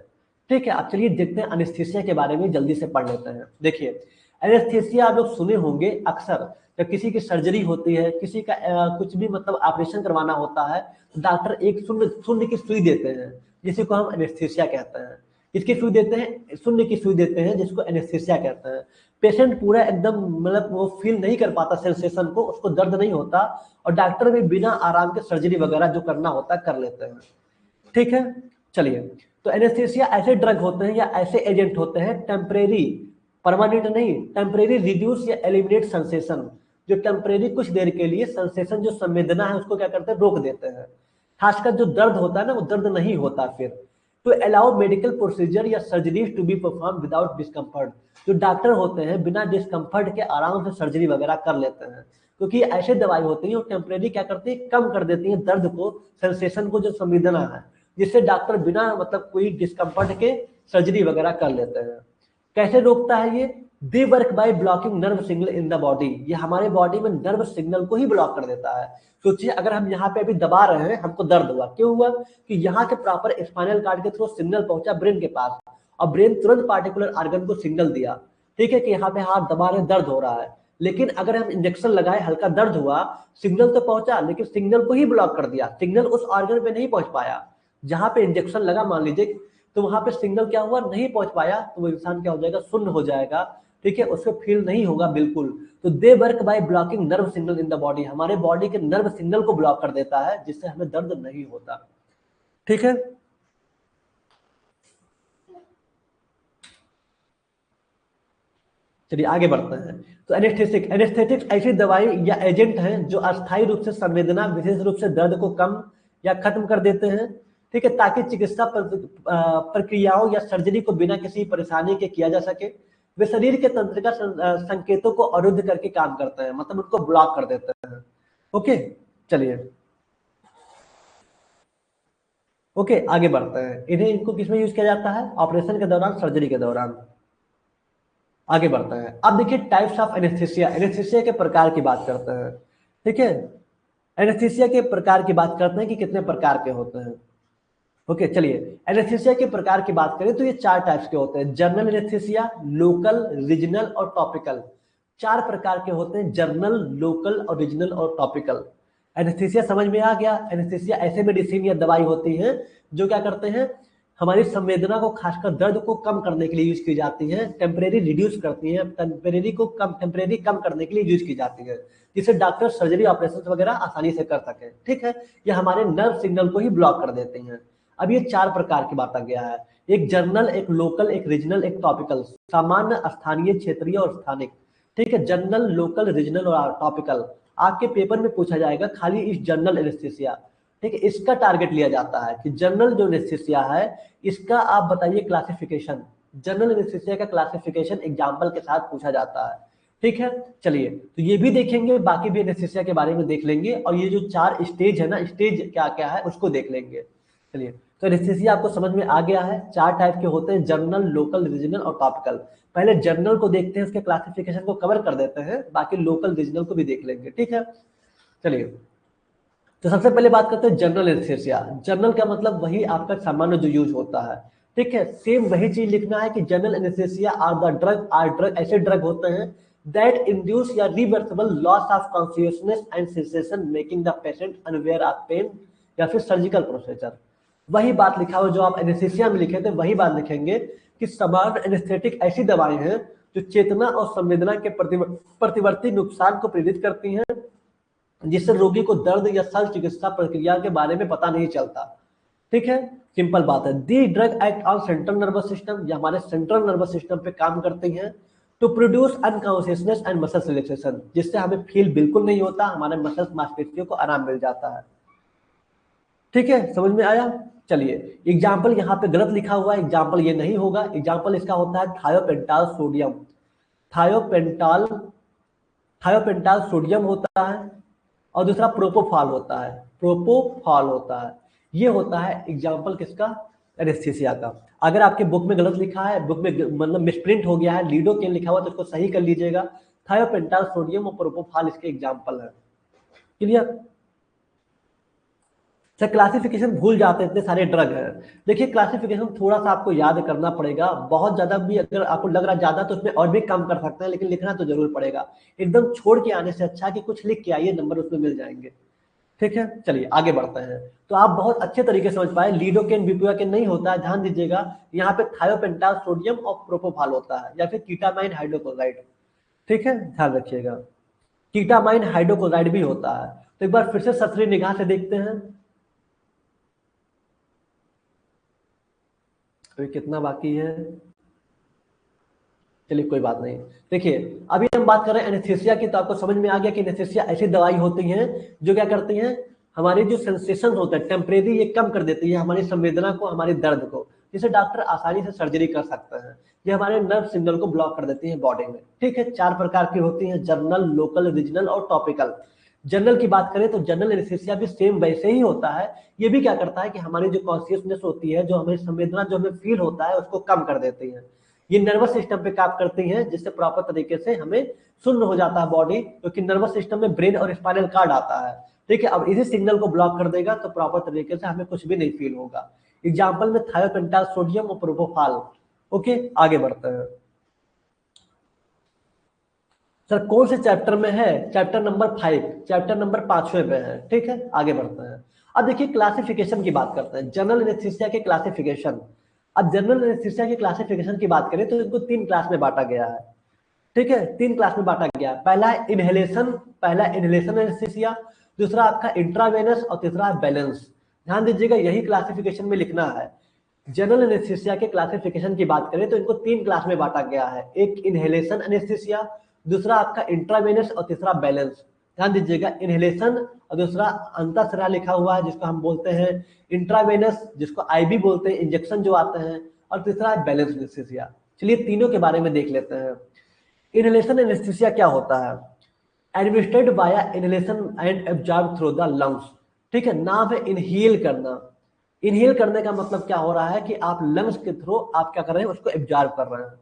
ठीक है, अब चलिए देखते हैं एनेस्थीसिया के बारे में, जल्दी से पढ़ लेते हैं। देखिए, एनेस्थीसिया आप लोग सुने होंगे अक्सर, जब किसी की सर्जरी होती है, किसी का कुछ भी मतलब ऑपरेशन करवाना होता है, तो डॉक्टर एक शून्य शून्य की सुई देते हैं, जिसे को हम एनेस्थीसिया कहते हैं। किसकी सुई देते हैं? शून्य की सुई देते हैं, जिसको एनेस्थीसिया कहते हैं। पेशेंट पूरा एकदम मतलब वो फील नहीं कर पाता सेंसेशन को, उसको दर्द नहीं होता, और डॉक्टर भी बिना आराम के सर्जरी वगैरह जो करना होता है कर लेते हैं। ठीक है, चलिए, तो एनेस्थीसिया ऐसे ड्रग होते हैं या ऐसे एजेंट होते हैं, टेम्परेरी, परमानेंट नहीं, टेम्परेरी रिड्यूस या एलिमिनेट सेंसेशन, जो टेम्परेरी कुछ देर के लिए सेंसेशन, जो संवेदना है उसको क्या करते हैं, रोक देते हैं। खासकर जो दर्द होता है ना, वो दर्द नहीं होता फिर। तो अलाउ मेडिकल प्रोसीजर या surgeries to be perform without discomfort, जो डॉक्टर होते हैं बिना डिस्कम्फर्ट के आराम से सर्जरी वगैरह कर लेते हैं, क्योंकि ऐसे दवाई होती है वो टेम्परेरी क्या करती है, कम कर देती है दर्द को, सेंसेशन को, जो संवेदना है, जिससे डॉक्टर बिना मतलब कोई डिस्कम्फर्ट के सर्जरी वगैरह कर लेते हैं। कैसे रोकता है ये? They work by blocking nerve signal in the body, ये हमारे बॉडी में नर्व सिग्नल को ही ब्लॉक कर देता है। सोचिए अगर हम यहाँ पे अभी दबा रहे हैं, हमको दर्द हुआ, क्यों हुआ कि यहाँ के प्रॉपर स्पाइनल कार्ड के थ्रू सिग्नल पहुंचा ब्रेन के पास, और ब्रेन तुरंत पार्टिकुलर ऑर्गन को सिग्नल दिया, ठीक है, कि यहाँ पे हाथ दबा रहे, दर्द हो रहा है। लेकिन अगर हम इंजेक्शन लगाए, हल्का दर्द हुआ, सिग्नल तो पहुंचा लेकिन सिग्नल को ही ब्लॉक कर दिया, सिग्नल उस ऑर्गन पे नहीं पहुंच पाया जहां पे इंजेक्शन लगा, मान लीजिए, तो वहां पे सिग्नल क्या हुआ, नहीं पहुंच पाया, तो वो इंसान क्या हो जाएगा, शून्य हो जाएगा, ठीक है, उसको फील नहीं होगा बिल्कुल। तो they work by blocking nerve signal in the body, हमारे बॉडी के नर्व सिग्नल को ब्लॉक कर देता है, जिससे हमें दर्द नहीं होता, ठीक है। चलिए आगे बढ़ते हैं। तो एनेस्थेटिक्स ऐसी दवाई या एजेंट हैं जो अस्थायी रूप से संवेदना, विशेष रूप से दर्द को कम या खत्म कर देते हैं, ठीक है, ताकि चिकित्सा प्रक्रियाओं या सर्जरी को बिना किसी परेशानी के किया जा सके। वे शरीर के तंत्रिका संकेतों को अवरुद्ध करके काम करते हैं, मतलब उनको ब्लॉक कर देते हैं। ओके, चलिए ओके आगे बढ़ते हैं। इनको किसमें यूज किया जाता है, ऑपरेशन के दौरान, सर्जरी के दौरान। आगे बढ़ते हैं। अब देखिए टाइप्स ऑफ एनेस्थीसिया, एनेस्थीसिया के प्रकार की बात करते हैं, ठीक है। एनेस्थीसिया के प्रकार की बात करते हैं कि कितने प्रकार के होते हैं। ओके चलिए, एनेस्थीसिया के प्रकार की बात करें तो ये 4 टाइप्स के होते हैं, जर्नल एनेस्थीसिया, लोकल, रीजनल और टॉपिकल। 4 प्रकार के होते हैं, जर्नल, लोकल और रीजनल और टॉपिकल। एनेस्थीसिया समझ में आ गया। एनेस्थीसिया ऐसे मेडिसिन या दवाई होती है जो क्या करते हैं, हमारी संवेदना को, खासकर दर्द को कम करने के लिए यूज की जाती है, टेम्परेरी रिड्यूस करती है, टेम्परेरी कम करने के लिए यूज की जाती है, जिससे डॉक्टर सर्जरी, ऑपरेशन वगैरह आसानी से कर सके, ठीक है। ये हमारे नर्व सिग्नल को ही ब्लॉक कर देते हैं। अब ये 4 प्रकार की बात आ गया है, एक जर्नल, एक लोकल, एक रीजनल, एक टॉपिकल। सामान्य, स्थानीय, क्षेत्रीय और स्थानिक, ठीक है। जर्नल, लोकल, रीजनल और टॉपिकल। आपके पेपर में पूछा जाएगा खाली इस जर्नल एनेस्थीसिया, ठीक है, इसका टारगेट लिया जाता है कि जनरल जो एनेस्थीसिया है इसका आप बताइए क्लासिफिकेशन। जनरल एनेस्थीसिया का क्लासिफिकेशन एग्जांपल के साथ पूछा जाता है, ठीक है। चलिए तो ये भी देखेंगे, बाकी भी एनेस्थीसिया के बारे में देख लेंगे, और ये जो 4 स्टेज है ना, स्टेज क्या क्या है उसको देख लेंगे। चलिए, तो एनेस्थीसिया आपको समझ में आ गया है। 4 टाइप के होते हैं, जनरल, लोकल, रीजनल और टॉपिकल। पहले जनरल को देखते हैं, उसके क्लासिफिकेशन को कवर कर देते हैं, बाकी लोकल, रीजनल को भी देख लेंगे, ठीक है। चलिए, तो सबसे पहले बात करते हैं जनरल एनेस्थीसिया। जनरल का मतलब वही आपका सामान्य जो यूज होता है, ठीक है। सेम वही चीज लिखना है कि जनरल एनेस्थीसिया आर ड्रग ऐसे ड्रग होते हैं दैट इंड्यूस या reversible loss of consciousness and sensation making the patient unaware of pain, या फिर सर्जिकल प्रोसीजर। वही बात लिखा हुआ जो आप एनेस्थीसिया में लिखे थे, वही बात लिखेंगे कि सामान्य एनेस्थेटिक ऐसी दवाएं हैं जो चेतना और संवेदना के प्रतिवर्ती नुकसान को प्रेरित करती हैं, जिससे रोगी को दर्द या शल्य चिकित्सा प्रक्रिया के बारे में पता नहीं चलता, ठीक है। सिंपल बात है। The drug act on central nervous system, या हमारे सेंट्रल नर्वस सिस्टम पे काम करती हैं to produce unconsciousness and muscle relaxation, जिससे हमें फील बिल्कुल नहीं होता, हमारे मसल्स, मांसपेशियों को आराम मिल जाता है, ठीक है। समझ में आया। चलिए, एग्जाम्पल यहाँ पे गलत लिखा हुआ है, एग्जाम्पल ये नहीं होगा, एग्जाम्पल इसका होता है थायोपेंटाल सोडियम। थायोपेंटाल थायोपेंटाल सोडियम होता है, और दूसरा प्रोपोफॉल होता है, प्रोपोफॉल होता है। ये होता है एग्जाम्पल किसका, एनेस्थीसिया का। अगर आपके बुक में गलत लिखा है, बुक में मतलब मिसप्रिंट हो गया है, लीडोकेन लिखा हुआ, तो उसको सही कर लीजिएगा। थायोपेंटाल सोडियम और प्रोपोफॉल इसके एग्जाम्पल है, क्लियर। सर क्लासिफिकेशन भूल जाते हैं, इतने सारे ड्रग हैं। देखिए क्लासिफिकेशन थोड़ा सा आपको याद करना पड़ेगा, बहुत ज्यादा भी अगर आपको लग रहा ज्यादा तो उसमें और भी कम कर सकते हैं, लेकिन लिखना तो जरूर पड़ेगा। एकदम छोड़ के आने से अच्छा कि कुछ लिख के आइए, नंबर उसमें मिल जाएंगे, ठीक है। चलिए आगे बढ़ते हैं। तो आप बहुत अच्छे तरीके से समझ पाए, लीडोकेन विपुआकेन नहीं होता है, ध्यान दीजिएगा। यहाँ पे थायोपेंटाल सोडियम और प्रोपोफॉल होता है, या फिर कीटामाइन हाइड्रोक्लोराइड, ठीक है, ध्यान रखिएगा। कीटामाइन हाइड्रोक्लोराइड भी होता है। तो एक बार फिर से सतरी निगाह से देखते हैं, अभी कितना बाकी है। चलिए कोई बात नहीं। देखिए अभी हम बात कर रहे हैं एनेस्थीसिया की, तो आपको समझ में आ गया कि एनेस्थीसिया ऐसी दवाई होती है जो क्या करती हैं, हमारे जो सेंसेशन होता है टेम्परेरी, ये कम कर देती है हमारी संवेदना को, हमारी दर्द को, जिससे डॉक्टर आसानी से सर्जरी कर सकते हैं। ये हमारे नर्व सिग्नल को ब्लॉक कर देती है बॉडी में, ठीक है। 4 प्रकार की होती है, जर्नल, लोकल, रीजनल और टॉपिकल। जनरल की बात करें तो जनरल एनेस्थीसिया भी सेम वैसे ही होता है। ये भी क्या करता है कि हमारी जो कॉन्शियसनेस होती है, जो हमें संवेदना, जो हमें फील होता है, उसको कम कर देती है। ये नर्वस सिस्टम पे काम करती हैं, जिससे प्रॉपर तरीके से हमें सुन्न हो जाता है बॉडी, क्योंकि नर्वस सिस्टम में ब्रेन और स्पाइनल कार्ड आता है। ठीक है, अब इसी सिग्नल को ब्लॉक कर देगा तो प्रॉपर तरीके से हमें कुछ भी नहीं फील होगा। एग्जाम्पल में थायोपेंटाल सोडियम और प्रोपोफाल। ओके, आगे बढ़ते हैं। सर कौन से चैप्टर में है? चैप्टर नंबर 5, चैप्टर नंबर 5वें में है। ठीक है, आगे बढ़ते हैं। अब देखिए क्लासिफिकेशन की बात करते हैं, जनरल एनेस्थीसिया के क्लासिफिकेशन। अब जनरल एनेस्थीसिया की क्लासिफिकेशन की बात करें तो इनको 3 क्लास में बांटा गया है। ठीक है, 3 क्लास में बांटा गया है। पहला इनहेलेशन एनेस्थीसिया, दूसरा आपका इंट्रावेनस और तीसरा बैलेंस। ध्यान दीजिएगा, यही क्लासिफिकेशन में लिखना है। जनरल एनेस्थीसिया के क्लासिफिकेशन की बात करें तो इनको 3 क्लास में बांटा गया है, एक इनहेलेशन एनेस्थीसिया, दूसरा आपका इंट्रावेनस और तीसरा बैलेंस। ध्यान दीजिएगा, इनहेलेशन और दूसरा अंतःशिरा लिखा हुआ है जिसको हम बोलते हैं इंट्रावेनस, जिसको आईवी बोलते हैं, इंजेक्शन जो आते हैं, और तीसरा है बैलेंस एनेस्थीसिया। चलिए तीनों के बारे में देख लेते हैं। इनहेलेशन एनेस्थीसिया क्या होता है? Administered by inhalation and absorb through the lungs. ठीक है, नाम है इनहेल करना। इनहेल करने का मतलब क्या हो रहा है कि आप लंग्स के थ्रू आप क्या कर रहे हैं, उसको एब्जॉर्ब कर रहे हैं।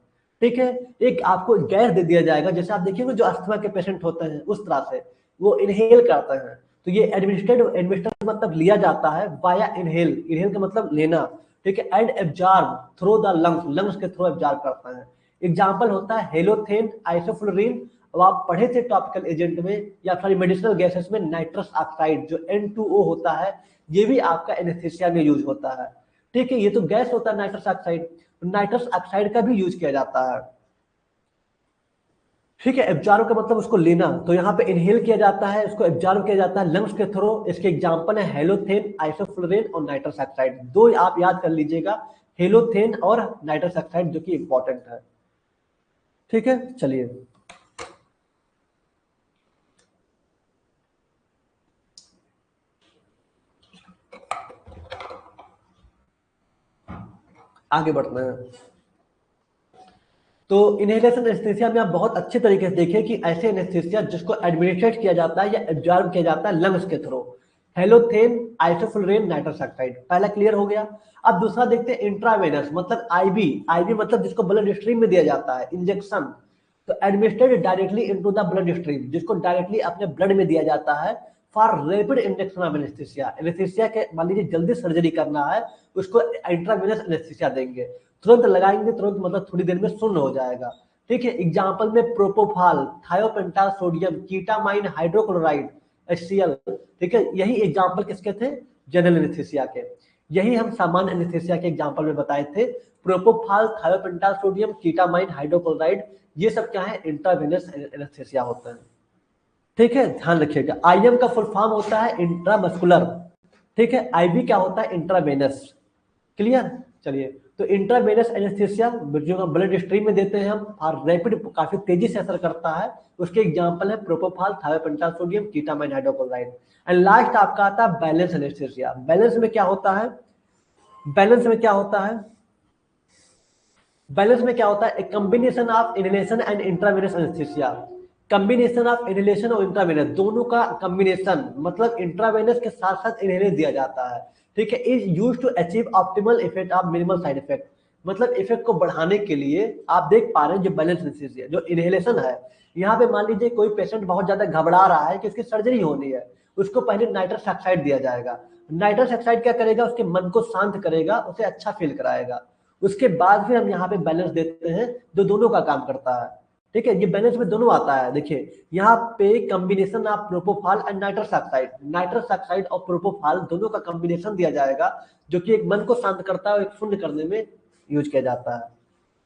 ठीक है, एक आपको गैस दे दिया जाएगा, जैसे आप देखिए जो अस्थमा के पेशेंट होते हैं उस तरह से वो इनहेल करते हैं। तो ये एडमिनिस्ट्रेट मतलब लिया जाता है, बाया इनहेल का मतलब लेना। ठीक है, and absorb through the lungs के थ्रू एब्जॉर्ब करते हैं। एग्जाम्पल होता है हेलोथेन, आइसोफ्लोरिन। अब आप पढ़े थे टॉपिकल एजेंट में या फिर मेडिसिनल गैसेस में नाइट्रस ऑक्साइड जो N2O होता है, ये भी आपका एनेस्थीसिया में यूज होता है। ठीक है, ये तो गैस होता है नाइट्रस ऑक्साइड, नाइट्रस ऑक्साइड का भी यूज किया जाता है। ठीक है, एब्जॉर्ब का मतलब उसको लेना, तो यहाँ पे इनहेल किया जाता है, उसको एब्जॉर्ब किया जाता है लंग्स के थ्रू। इसके एग्जांपल है हेलोथेन, आइसोफ्लोरिन और नाइट्रस ऑक्साइड। दो आप याद कर लीजिएगा, हेलोथेन और नाइट्रस ऑक्साइड, जो कि इंपॉर्टेंट है। ठीक है, चलिए आगे बढ़ते हैं। तो इनहेलेशन एनेस्थीसिया में आप बहुत अच्छे तरीके से देखिए कि ऐसे एनेस्थीसिया जिसको एडमिनिस्ट्रेट किया जाता है या एब्जॉर्ब किया जाता है लंग्स के थ्रू, हेलोथेन, आइसोफ्लोरिन, नाइट्रस ऑक्साइड, पहला क्लियर हो गया। अब दूसरा देखते हैं इंट्रावेनस, मतलब आईवी। आईवी मतलब जिसको ब्लड स्ट्रीम में दिया जाता है, इंजेक्शन। तो administrated directly into the blood stream, जिसको डायरेक्टली अपने ब्लड में दिया जाता है for rapid injection of anaesthesia. Anaesthesia के मान लीजिए जल्दी सर्जरी करना है, उसको इंट्रावेनस एनेस्थीसिया देंगे, तुरंत लगाएंगे, तुरंत मतलब थोड़ी देर में सुन्न हो जाएगा। ठीक है, एग्जाम्पल में प्रोपोफाल, थायोपेंटाल सोडियम, कीटामाइन हाइड्रोक्लोराइड, HCl। ठीक है, यही एग्जाम्पल किसके थे? जनरल एनेस्थीसिया के। यही हम सामान्य एनेस्थीसिया के एग्जाम्पल में बताए थे। प्रोपोफाल, थायोपेंटाल सोडियम, कीटामाइन हाइड्रोक्लोराइड, ये सब क्या है? इंट्रावेनस एनेस्थीसिया होता है। ठीक है, ध्यान रखिएगा। आईएम का फुल फॉर्म होता है इंट्रामस्कुलर। ठीक है, आईवी क्या होता है? इंट्रावेनस। क्लियर? चलिए, तो इंट्रावेनस एनेस्थीसिया जो हम ब्लड स्ट्रीम में देते हैं हम, और रैपिड काफी तेजी से असर करता है। उसके एग्जांपल है प्रोपोफाल, थायोपेंटाल सोडियम, कीटामाइन हाइड्रोक्लोराइड। एंड लास्ट आपका आता है बैलेंस एनेस्थीसिया। बैलेंस में क्या होता है? बैलेंस में क्या होता है? बैलेंस में क्या होता है? एक combination of inhalation and intravenous anaesthesia. Combination of inhalation और इंट्रावेनस, दोनों का कॉम्बिनेशन, मतलब इंट्रावेनस के साथ साथ इनहेलेशन दिया जाता है। ठीक है, is use to achieve optimal effect of minimal side effect. मतलब इफेक्ट को बढ़ाने के लिए आप देख पा रहे हैं जो बैलेंस एनेस्थीसिया, जो इनहेलेशन है, यहाँ पे मान लीजिए कोई पेशेंट बहुत ज्यादा घबरा रहा है कि उसकी सर्जरी होनी है, उसको पहले नाइट्रस ऑक्साइड दिया जाएगा। नाइट्रस ऑक्साइड क्या करेगा? उसके मन को शांत करेगा, उसे अच्छा फील कराएगा। उसके बाद फिर हम यहाँ पे बैलेंस देते हैं, जो दोनों का काम करता है। ठीक है, ये बैलेंस में दोनों आता है। देखिए यहाँ पे combination of propofol and nitrous oxide और प्रोपोफाल दोनों का कॉम्बिनेशन दिया जाएगा, जो कि एक मन को शांत करता है और एक शून्य करने में यूज किया जाता है।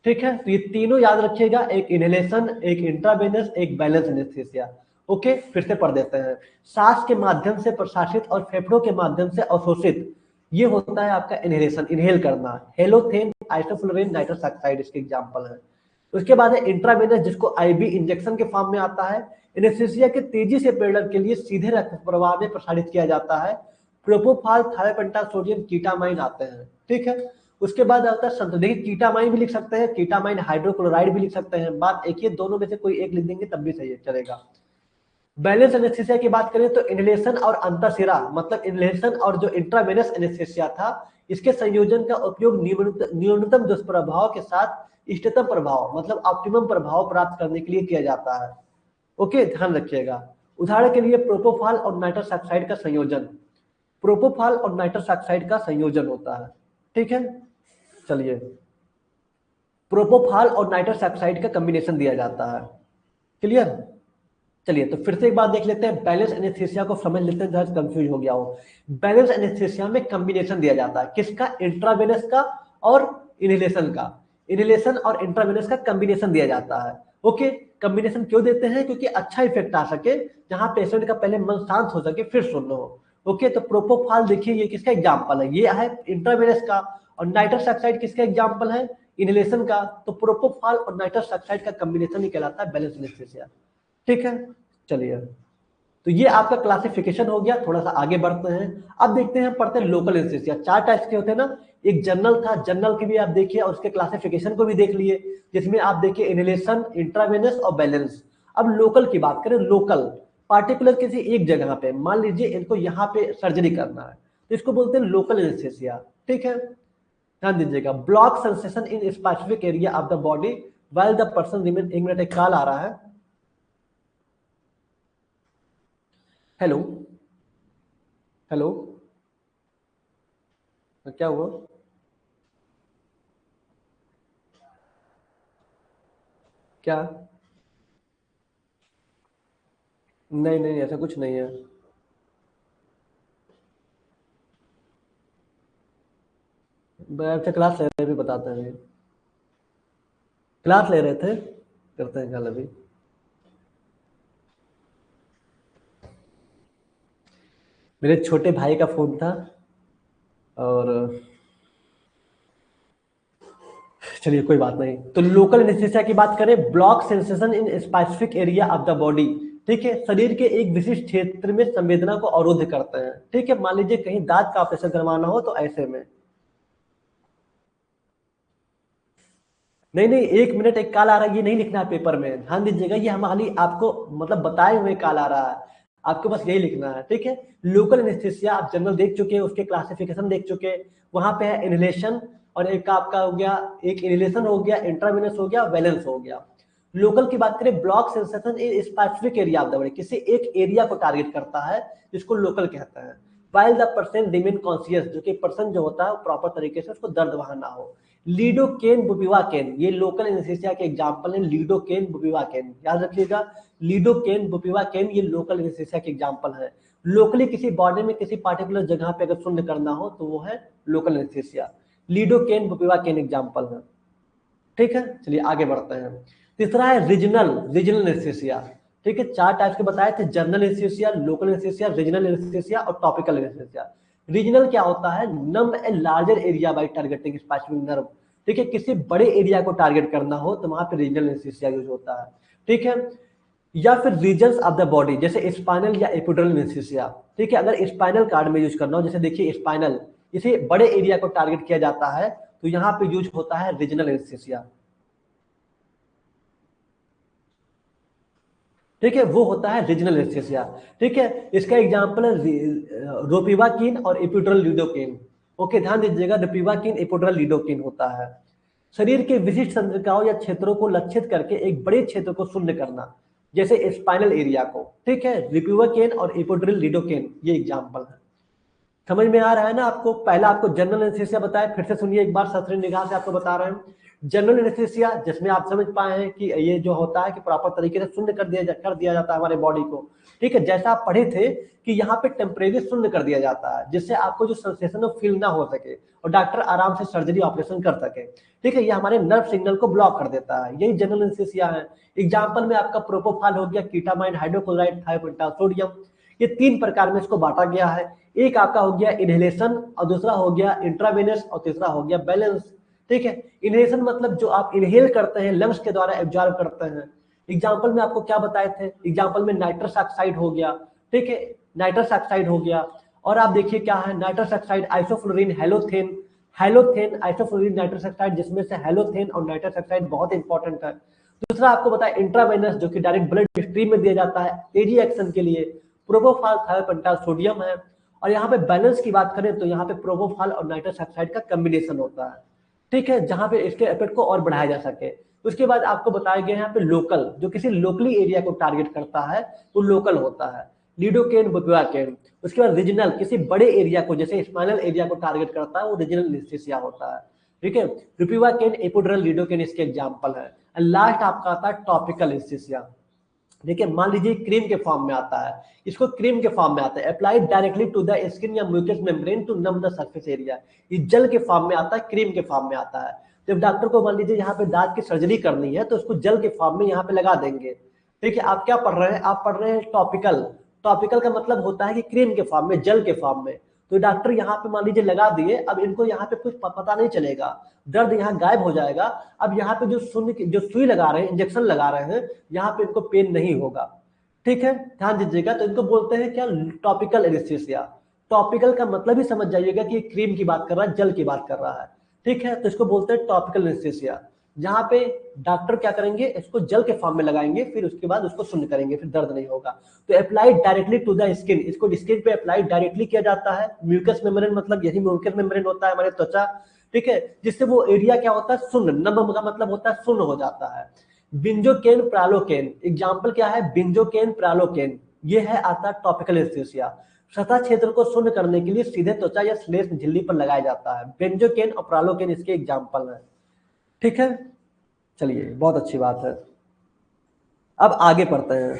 ठीक है, तो ये तीनों याद रखिएगा, एक इनहेलेशन, एक इंट्रावेनस, एक बैलेंस एनेस्थीसिया। ओके, फिर से पढ़ देते हैं। सांस के माध्यम से प्रशासित और फेफड़ों के माध्यम से अवशोषित, ये होता है आपका इनहेलेशन, इनहेल करना। हेलोथेन, आइसोफ्लोरिन, नाइट्रस ऑक्साइड इसके एग्जांपल है। उसके बाद है इंट्रावेनस, जिसको आईवी इंजेक्शन के फॉर्म में आता है। एनेस्थीसिया के तेजी से प्रेरणा के लिए सीधे रक्त प्रवाह में प्रसारित किया जाता है। प्रोपोफाल, थायोपेंटाल सोडियम, कीटामाइन आते हैं। ठीक है, उसके बाद आता है संतुलित। देखिए कीटामाइन भी लिख सकते हैं, कीटामाइन हाइड्रोक्लोराइड भी लिख सकते हैं, बात एक ही, दोनों में से कोई एक लिख देंगे तब भी सही चलेगा। बैलेंस एनेस्थीसिया की बात करें तो इनहेलेशन और अंतःशिरा मतलब इनहेलेशन और जो इंट्रावेनस एनेस्थीसिया था, इसके संयोजन का उपयोग न्यूनतम दुष्प्रभाव के साथ इष्टतम प्रभाव मतलब ऑप्टिमम प्रभाव प्राप्त करने के लिए किया जाता है। ओके, ध्यान रखिएगा। उदाहरण के लिए प्रोपोफॉल और नाइट्रस ऑक्साइड का संयोजन, प्रोपोफॉल और नाइट्रस ऑक्साइड का संयोजन होता है। ठीक है, चलिए प्रोपोफॉल और नाइट्रस ऑक्साइड का कॉम्बिनेशन दिया जाता है। क्लियर? चलिए तो फिर से एक बात देख लेते हैं, बैलेंस एनेस्थीसिया को समझ लेते हैं, जहां कंफ्यूज हो गया हो। बैलेंस एनेस्थीसिया में कॉम्बिनेशन दिया जाता है, किसका? इंट्रावेनस का और इनहेलेशन का। इनहेलेशन और इंट्रावेनस का कॉम्बिनेशन दिया जाता है। ओके, कॉम्बिनेशन क्यों देते हैं? क्योंकि अच्छा इफेक्ट आ सके, जहां पेशेंट का पहले मन शांत हो सके फिर सुन लो। ओके, तो प्रोपोफॉल देखिए ये किसका एग्जाम्पल है, ये है इंट्रावेनस का, और नाइट्रस ऑक्साइड किसका एग्जाम्पल है? इनहेलेशन का। तो प्रोपोफॉल और नाइट्रस ऑक्साइड का कॉम्बिनेशन ही कहलाता है बैलेंस एनेस्थीसिया। ठीक है, चलिए तो ये आपका क्लासिफिकेशन हो गया। थोड़ा सा आगे बढ़ते हैं, अब देखते हैं, पढ़ते हैं लोकल एनेस्थीसिया। 4 टाइप्स के होते हैं ना, एक जनरल था, जनरल की भी आप देखिए और उसके क्लासिफिकेशन को भी देख लिए, जिसमें आप देखिए इनहेलेशन, इंट्रावेनस और बैलेंस। अब लोकल की बात करें, लोकल पार्टिकुलर किसी एक जगह पे, मान लीजिए इनको यहाँ पे सर्जरी करना है, तो इसको बोलते हैं लोकल एनेस्थीसिया। ठीक है, ध्यान दीजिएगा। Block sensation in specific area of the body while the person remain. एक मिनट, एक कॉल आ रहा है। हेलो हेलो, क्या हुआ? क्या? नहीं नहीं, ऐसा कुछ नहीं है। मैं आपसे क्लास ले रहे भी बताते हैं, क्लास ले रहे थे, करते हैं कल अभी। मेरे छोटे भाई का फोन था, और चलिए कोई बात नहीं। तो लोकल एनेस्थीसिया की बात करें, block sensation in specific area of the body. ठीक है, शरीर के एक विशिष्ट क्षेत्र में संवेदना को अवरुद्ध करते हैं। ठीक है, मान लीजिए कहीं दांत का ऑपरेशन करवाना हो तो ऐसे में। नहीं नहीं, एक मिनट, एक कॉल आ रहा है, ये नहीं लिखना है पेपर में, ध्यान दीजिएगा। ये हमारी आपको मतलब बताए हुए कॉल आ रहा है, आपको बस यही लिखना है। ठीक है, लोकल एनेस्थीसिया आप जनरल देख चुके हैं, उसके क्लासिफिकेशन देख चुके हैं। वहां पे है इनहेलेशन, और एक आपका हो गया, एक इनहेलेशन हो गया, इंट्रावेनस हो गया, वैलेंस हो गया। लोकल की बात करें, block sensation in specific area of the body, किसी एक एरिया को टारगेट करता है, जिसको लोकल कहते हैं। While the person remain conscious, जो कि पर्सन जो होता है प्रॉपर तरीके से उसको दर्द वहां ना हो। लीडोकेन बुपिवाकेन, ये लोकल एनेस्थीसिया के एग्जांपल हैं। लीडोकेन बुपिवाकेन, याद रखिएगा, लीडोकेन बुपिवाकेन ये लोकल एनेस्थीसिया के एग्जांपल है। लोकली किसी बॉडी में किसी पार्टिकुलर जगह पे अगर शून्य करना हो तो वो है local anaesthesia. Lidocaine bupivacaine example है। ठीक है, चलिए आगे बढ़ते हैं। तीसरा है रीजनल, रीजनल एनेस्थीसिया। ठीक है, 4 टाइप्स के बताए थे, general anaesthesia, local anaesthesia, regional anaesthesia और टॉपिकल एनेस्थीसिया। रीजनल क्या होता है? Numb a larger area by targeting specific nerve. ठीक है, किसी बड़े एरिया को टारगेट करना हो तो वहां पे रीजनल एनेस्थीसिया यूज होता है। ठीक है, या फिर रीजन्स ऑफ द बॉडी, जैसे स्पाइनल या एपिड्यूरल एनेस्थीसिया। ठीक है, अगर स्पाइनल कार्ड में यूज करना हो, जैसे देखिए स्पाइनल, इसे बड़े एरिया को टारगेट किया जाता है, तो यहाँ पे यूज होता है रीजनल एनेस्थीसिया। ठीक है, वो होता है रीजनल एनेस्थीसिया। ठीक है, इसका एग्जांपल है रोपिवाकिन और एपिड्यूरल लिडोकेन। ओके, ध्यान दीजिएगा, रोपिवाकिन एपिड्यूरल लिडोकेन होता है। शरीर के विशिष्ट तंत्रिकाओं या क्षेत्रों को लक्षित करके एक बड़े क्षेत्र को शून्य करना, जैसे स्पाइनल एरिया को। ठीक है, रिपिवाकेन और एपिड्यूरल लिडोकेन ये एग्जांपल है। समझ में आ रहा है ना आपको? पहला आपको जनरल एनेस्थीसिया बताया, फिर से सुनिए एक बार, शास्त्रीय निगाह से आपको बता रहे हैं। जनरल एनेस्थीसिया जिसमें आप समझ पाए हैं कि ये जो होता है कि प्रॉपर तरीके से शून्य कर दिया जाता है हमारे बॉडी को। ठीक है, जैसा आप पढ़े थे कि यहाँ पे टेम्परेरी शून्य कर दिया जाता है, जिससे आपको जो सेंसेशन फील ना हो सके और डॉक्टर आराम से सर्जरी ऑपरेशन कर सके। ठीक है, ये हमारे नर्व सिग्नल को ब्लॉक कर देता है, यही जनरल एनेस्थीसिया है। एग्जाम्पल में आपका प्रोपोफॉल हो गया, कीटामाइन, हाइड्रोक्लोराइड, थायोपेंटासोडियम, ये 3 प्रकार में इसको बांटा गया है। एक आपका हो गया इनहेलेशन, और दूसरा हो गया इंट्रावेनस, और तीसरा हो गया बैलेंस। ठीक है, इनहेलेशन मतलब जो आप इनहेल करते हैं, लंग्स के द्वारा एब्जॉर्ब करते हैं। एग्जाम्पल में आपको क्या बताए थे? एग्जाम्पल में नाइट्रस ऑक्साइड हो गया। ठीक है, नाइट्रस ऑक्साइड हो गया, और आप देखिए क्या है, nitrous oxide, isoflurane, halothane, halothane, isoflurane, nitrous oxide, जिसमें से हेलोथेन और नाइट्रस ऑक्साइड बहुत इंपॉर्टेंट है। दूसरा आपको बताया इंट्रावेनस, जो कि डायरेक्ट ब्लड स्ट्रीम में दिया जाता है एजी एक्शन के लिए, प्रोपोफॉल थायोपेंटाल सोडियम है। और यहाँ पे बैलेंस की बात करें तो यहाँ पे प्रोपोफॉल और नाइट्रस ऑक्साइड का कॉम्बिनेशन होता है, ठीक है, जहाँ पे इसके इफेक्ट को और बढ़ाया जा सके। उसके बाद आपको बताया गया यहाँ पे लोकल, जो किसी लोकली एरिया को टारगेट करता है वो लोकल होता है, लिडोकेन बुप्वाकेन। उसके बाद रीजनल, किसी बड़े एरिया को जैसे स्पाइनल एरिया को टारगेट करता है वो रीजनल एनेस्थीसिया होता है, ठीक है। रुपिवाकेन, एपिड्यूरल, लिडोकेन इसके एग्जांपल है। लास्ट आपका आता है टॉपिकल एनेस्थीसिया। देखिए मान लीजिए क्रीम के फॉर्म में आता है, इसको क्रीम के फॉर्म में आता है, applied directly to the skin या mucous membrane to numb the surface area. ये जल के फॉर्म में आता है, क्रीम के फॉर्म में आता है। जब डॉक्टर को मान लीजिए यहाँ पे दांत की सर्जरी करनी है तो उसको जल के फॉर्म में यहाँ पे लगा देंगे, ठीक है। आप क्या पढ़ रहे हैं, आप पढ़ रहे हैं टॉपिकल। टॉपिकल का मतलब होता है कि क्रीम के फॉर्म में, जल के फॉर्म में। तो डॉक्टर यहाँ पे मान लीजिए लगा दिए, अब इनको यहाँ पे कुछ पता नहीं चलेगा, दर्द यहाँ गायब हो जाएगा। अब यहाँ पे जो सुई लगा रहे हैं, इंजेक्शन लगा रहे हैं, यहाँ पे इनको पेन नहीं होगा, ठीक है, ध्यान दीजिएगा। तो इनको बोलते हैं क्या, टॉपिकल एनेस्थीसिया। टॉपिकल का मतलब ही समझ जाइएगा कि क्रीम की बात कर रहा है, जल की बात कर रहा है, ठीक है। तो इसको बोलते हैं टॉपिकल एनेस्थीसिया, जहां पे डॉक्टर क्या करेंगे, इसको जल के फॉर्म में लगाएंगे, फिर उसके बाद उसको शून्य करेंगे, फिर दर्द नहीं होगा। तो applied directly to the skin, इसको स्किन पे अप्लाइड डायरेक्टली किया जाता है। म्यूकस मेम्ब्रेन, मतलब यही म्यूकस मेम्ब्रेन होता है हमारे त्वचा, ठीक है, जिससे वो एरिया क्या होता है, शून्य, नम का मतलब होता है शून्य हो जाता है। बिंजोकेन प्रालोकेन, एग्जाम्पल क्या है, बिंजोकेन प्रालोकेन, ये है आता टॉपिकल एनेस्थीसिया। सतह क्षेत्र को शून्य करने के लिए सीधे त्वचा या श्लेष्म झिल्ली पर लगाया जाता है। बेंजोकेन और प्रालोकेन इसके एग्जाम्पल है, ठीक है। चलिए बहुत अच्छी बात है। अब आगे पढ़ते हैं।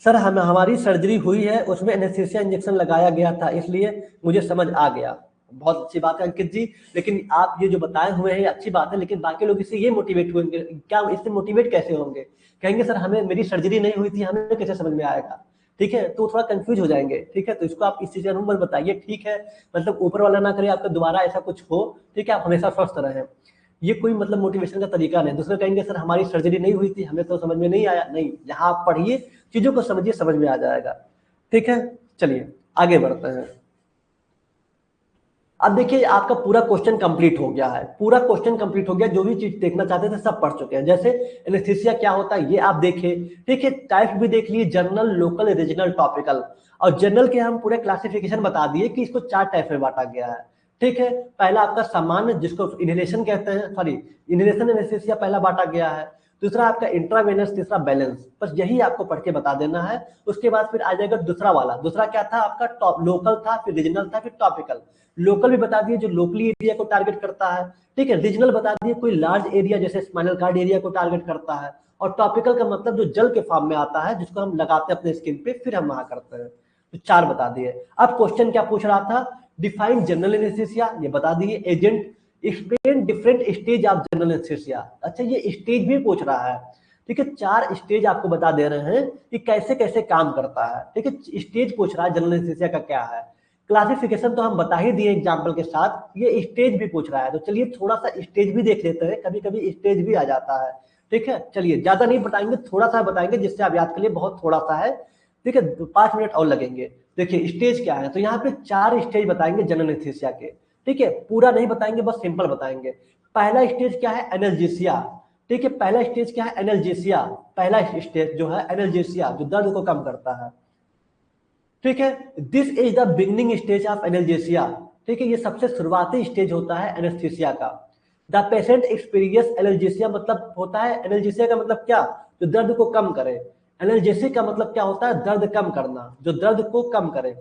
सर हमारी सर्जरी हुई है, उसमें एनेस्थीसिया इंजेक्शन लगाया गया था, इसलिए मुझे समझ आ गया। बहुत अच्छी बात है अंकित जी, लेकिन आप ये जो बताए हुए हैं अच्छी बात है, लेकिन बाकी लोग इससे ये मोटिवेट होंगे क्या, इससे मोटिवेट कैसे होंगे, कहेंगे सर हमें, मेरी सर्जरी नहीं हुई थी, हमें कैसे समझ में आएगा, ठीक है, तो थोड़ा कंफ्यूज हो जाएंगे, ठीक है। तो इसको आप इस चीज का बताइए, ठीक है, मतलब ऊपर वाला ना करे आपका दोबारा ऐसा कुछ हो, ठीक है, आप हमेशा स्वस्थ रहें। ये कोई मतलब मोटिवेशन का तरीका नहीं। दूसरे कहेंगे सर हमारी सर्जरी नहीं हुई थी, हमें तो समझ में नहीं आया, नहीं, यहाँ आप पढ़िए, चीजों को समझिए, समझ में आ जाएगा, ठीक है। चलिए आगे बढ़ते हैं। अब देखिए आपका पूरा क्वेश्चन कंप्लीट हो गया है, पूरा क्वेश्चन कंप्लीट हो गया, जो भी चीज देखना चाहते थे सब पढ़ चुके हैं। जैसे एनेस्थीसिया क्या होता है ये आप देखे, ठीक है, टाइप भी देख लिए, जनरल, लोकल, रीजनल, टॉपिकल। और जनरल के हम पूरे क्लासिफिकेशन बता दिए कि इसको 4 टाइप में बांटा गया है, ठीक है। पहला आपका सामान्य, जिसको इनहेलेशन कहते हैं, सॉरी इनहेलेशन एनेस्थीसिया पहला बांटा गया है। दूसरा आपका इंट्रावेनस, तीसरा बैलेंस, बस यही आपको पढ़ के बता देना है। उसके बाद फिर आ जाएगा दूसरा वाला, दूसरा क्या था आपका, टॉप लोकल था, फिर रीजनल था, फिर टॉपिकल। लोकल भी बता दिए जो लोकली एरिया को टारगेट करता है, ठीक है। रीजनल बता दिए कोई लार्ज एरिया जैसे स्पाइनल कार्ड एरिया को टारगेट करता है। और टॉपिकल का मतलब जो जल के फॉर्म में आता है, जिसको हम लगाते हैं अपने स्किन पे, फिर हम वहां करते हैं। तो 4 बता दिए। अब क्वेश्चन क्या पूछ रहा था, डिफाइन जनरल एनेस्थीसिया, ये बता दिए। Agent, explain different stage of general anaesthesia, अच्छा ये स्टेज भी पूछ रहा है, ठीक है। 4 स्टेज आपको बता दे रहे हैं कि कैसे कैसे काम करता है, ठीक है। स्टेज पूछ रहा है जनरल एनेस्थीसिया का क्या है। क्लासिफिकेशन तो हम बता ही दिए एग्जाम्पल के साथ, ये स्टेज भी पूछ रहा है, तो चलिए थोड़ा सा स्टेज भी देख लेते हैं, कभी कभी स्टेज भी आ जाता है, ठीक है। चलिए ज्यादा नहीं बताएंगे, थोड़ा सा बताएंगे जिससे आप याद कर लिए, बहुत थोड़ा सा है, ठीक है, 5 मिनट और लगेंगे। देखिए स्टेज क्या है, तो यहाँ पे 4 स्टेज बताएंगे जनरल एनेस्थीसिया के, ठीक है। पूरा नहीं बताएंगे, बस सिंपल बताएंगे। पहला स्टेज क्या है, एनाल्जेसिया, ठीक है। पहला स्टेज क्या है, एनाल्जेसिया, पहला स्टेज जो है एनाल्जेसिया, जो दर्द को कम करता है, ठीक है। This is the beginning stage of analgesia, ठीक है, ये सबसे शुरुआती स्टेज होता है एनेस्थीसिया का। द पेशेंट एक्सपीरियंस एनाल्जेसिया, मतलब होता है, एनाल्जेसिया का मतलब क्या, जो दर्द को कम करे। एनाल्जेसिक का मतलब क्या होता है, दर्द कम करना, जो दर्द को कम करे,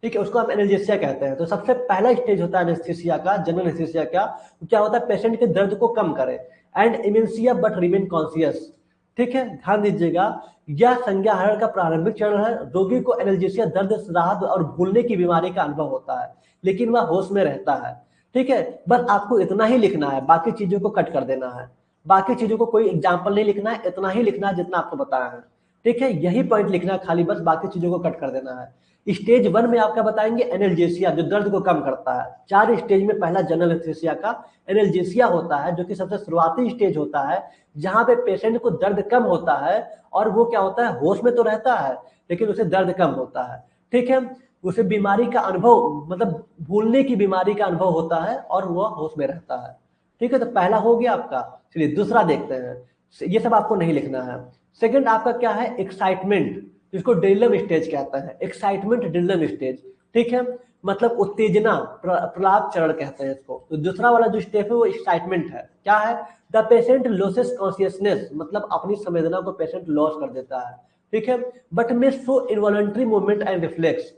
ठीक है, उसको हम एनाल्जेसिया कहते हैं। तो सबसे पहला स्टेज होता है एनेस्थीसिया का, जनरल एनेस्थीसिया का, क्या होता है, पेशेंट के दर्द को कम करे। एंड इमेंसिया बट रिमेन कॉन्शियस, ठीक है, ध्यान दीजिएगा। यह संज्ञाहरण का प्रारंभिक चरण है। रोगी को एनाल्जेसिया, दर्द, राहत और भूलने की बीमारी का अनुभव होता है, लेकिन वह होश में रहता है, ठीक है। बस आपको इतना ही लिखना है, बाकी चीजों को कट कर देना है, बाकी चीजों को कोई एग्जाम्पल नहीं लिखना है, इतना ही लिखना है जितना आपको बताया है, ठीक है। यही पॉइंट लिखना है खाली, बस बाकी चीजों को कट कर देना है। स्टेज 1 में आपका बताएंगे एनाल्जेसिया, जो दर्द को कम करता है। 4 स्टेज में पहला जनरल एनेस्थीसिया का एनाल्जेसिया होता है, जो कि सबसे शुरुआती स्टेज होता है, जहां पे पेशेंट को दर्द कम होता है, और वो क्या होता है, होश में तो रहता है, लेकिन उसे दर्द कम होता है, ठीक है। उसे बीमारी का अनुभव, मतलब भूलने की बीमारी का अनुभव होता है, और वह होश में रहता है, ठीक है। तो पहला हो गया आपका। चलिए दूसरा देखते हैं। ये सब आपको नहीं लिखना है। सेकंड आपका क्या है, एक्साइटमेंट, जिसको डिलम स्टेज कहता है, एक्साइटमेंट डिलम स्टेज, ठीक है, मतलब उत्तेजना, प्रलाप चरण कहते हैं इसको। तो दूसरा वाला जो स्टेप है वो एक्साइटमेंट है। क्या है, द पेशेंट लॉसेस कॉन्शियसनेस, मतलब अपनी संवेदना को पेशेंट लॉस कर देता है, ठीक है, बट में show involuntary movement and reflex,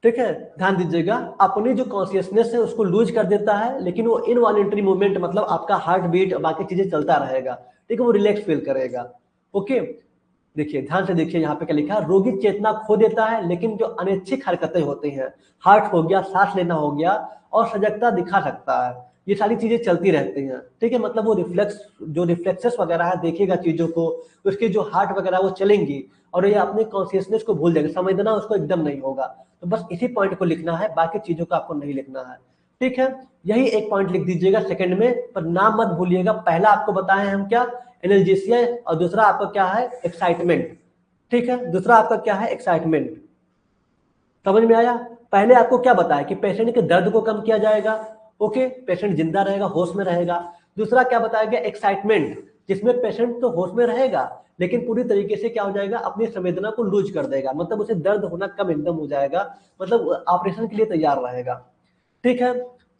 ठीक है, ध्यान दीजिएगा, अपनी जो कॉन्शियसनेस है उसको लूज कर देता है, लेकिन वो इनवॉलंटरी मूवमेंट मतलब आपका हार्ट बीट बाकी चीजें चलता रहेगा, ठीक है, वो रिलैक्स फील करेगा। ओके, देखिए ध्यान से देखिए यहाँ पे क्या लिखा है, रोगी चेतना खो देता है लेकिन जो अनैच्छिक हरकतें होती हैं, हार्ट हो गया, सांस लेना हो गया, और सजगता दिखा सकता है, ये सारी चीजें चलती रहती हैं, ठीक है, मतलब वो रिफ्लेक्स, जो रिफ्लेक्सेस वगैरह है देखिएगा चीजों को, उसकी जो हार्ट वगैरह वो चलेंगी, और ये अपने कॉन्शियसनेस को भूल जाएंगे, संवेदना उसको एकदम नहीं होगा। तो बस इसी पॉइंट को लिखना है, बाकी चीजों को आपको नहीं लिखना है, ठीक है। यही एक पॉइंट लिख दीजिएगा सेकंड में, पर नाम मत भूलिएगा। पहला आपको बताए हम क्या, एनाल्जेसिया, और दूसरा आपका क्या है, एक्साइटमेंट, ठीक है, दूसरा आपका क्या है, एक्साइटमेंट। समझ में आया? पहले आपको क्या बताया कि पेशेंट के दर्द को कम किया जाएगा, ओके, पेशेंट जिंदा रहेगा, होश में रहेगा। दूसरा क्या बताया गया, एक्साइटमेंट, जिसमें पेशेंट तो होश में रहेगा लेकिन पूरी तरीके से क्या हो जाएगा, अपनी संवेदना को लूज कर देगा, मतलब उसे दर्द होना कम एकदम हो जाएगा, मतलब ऑपरेशन के लिए तैयार रहेगा, ठीक है।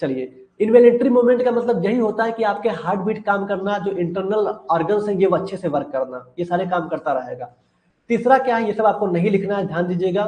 चलिए, इन्वेलेंट्री मूवमेंट का मतलब यही होता है कि आपके हार्ट बीट काम करना, जो इंटरनल ऑर्गन्स हैं ये अच्छे से वर्क करना, ये सारे काम करता रहेगा। तीसरा क्या है, ये सब आपको नहीं लिखना है, ध्यान दीजिएगा।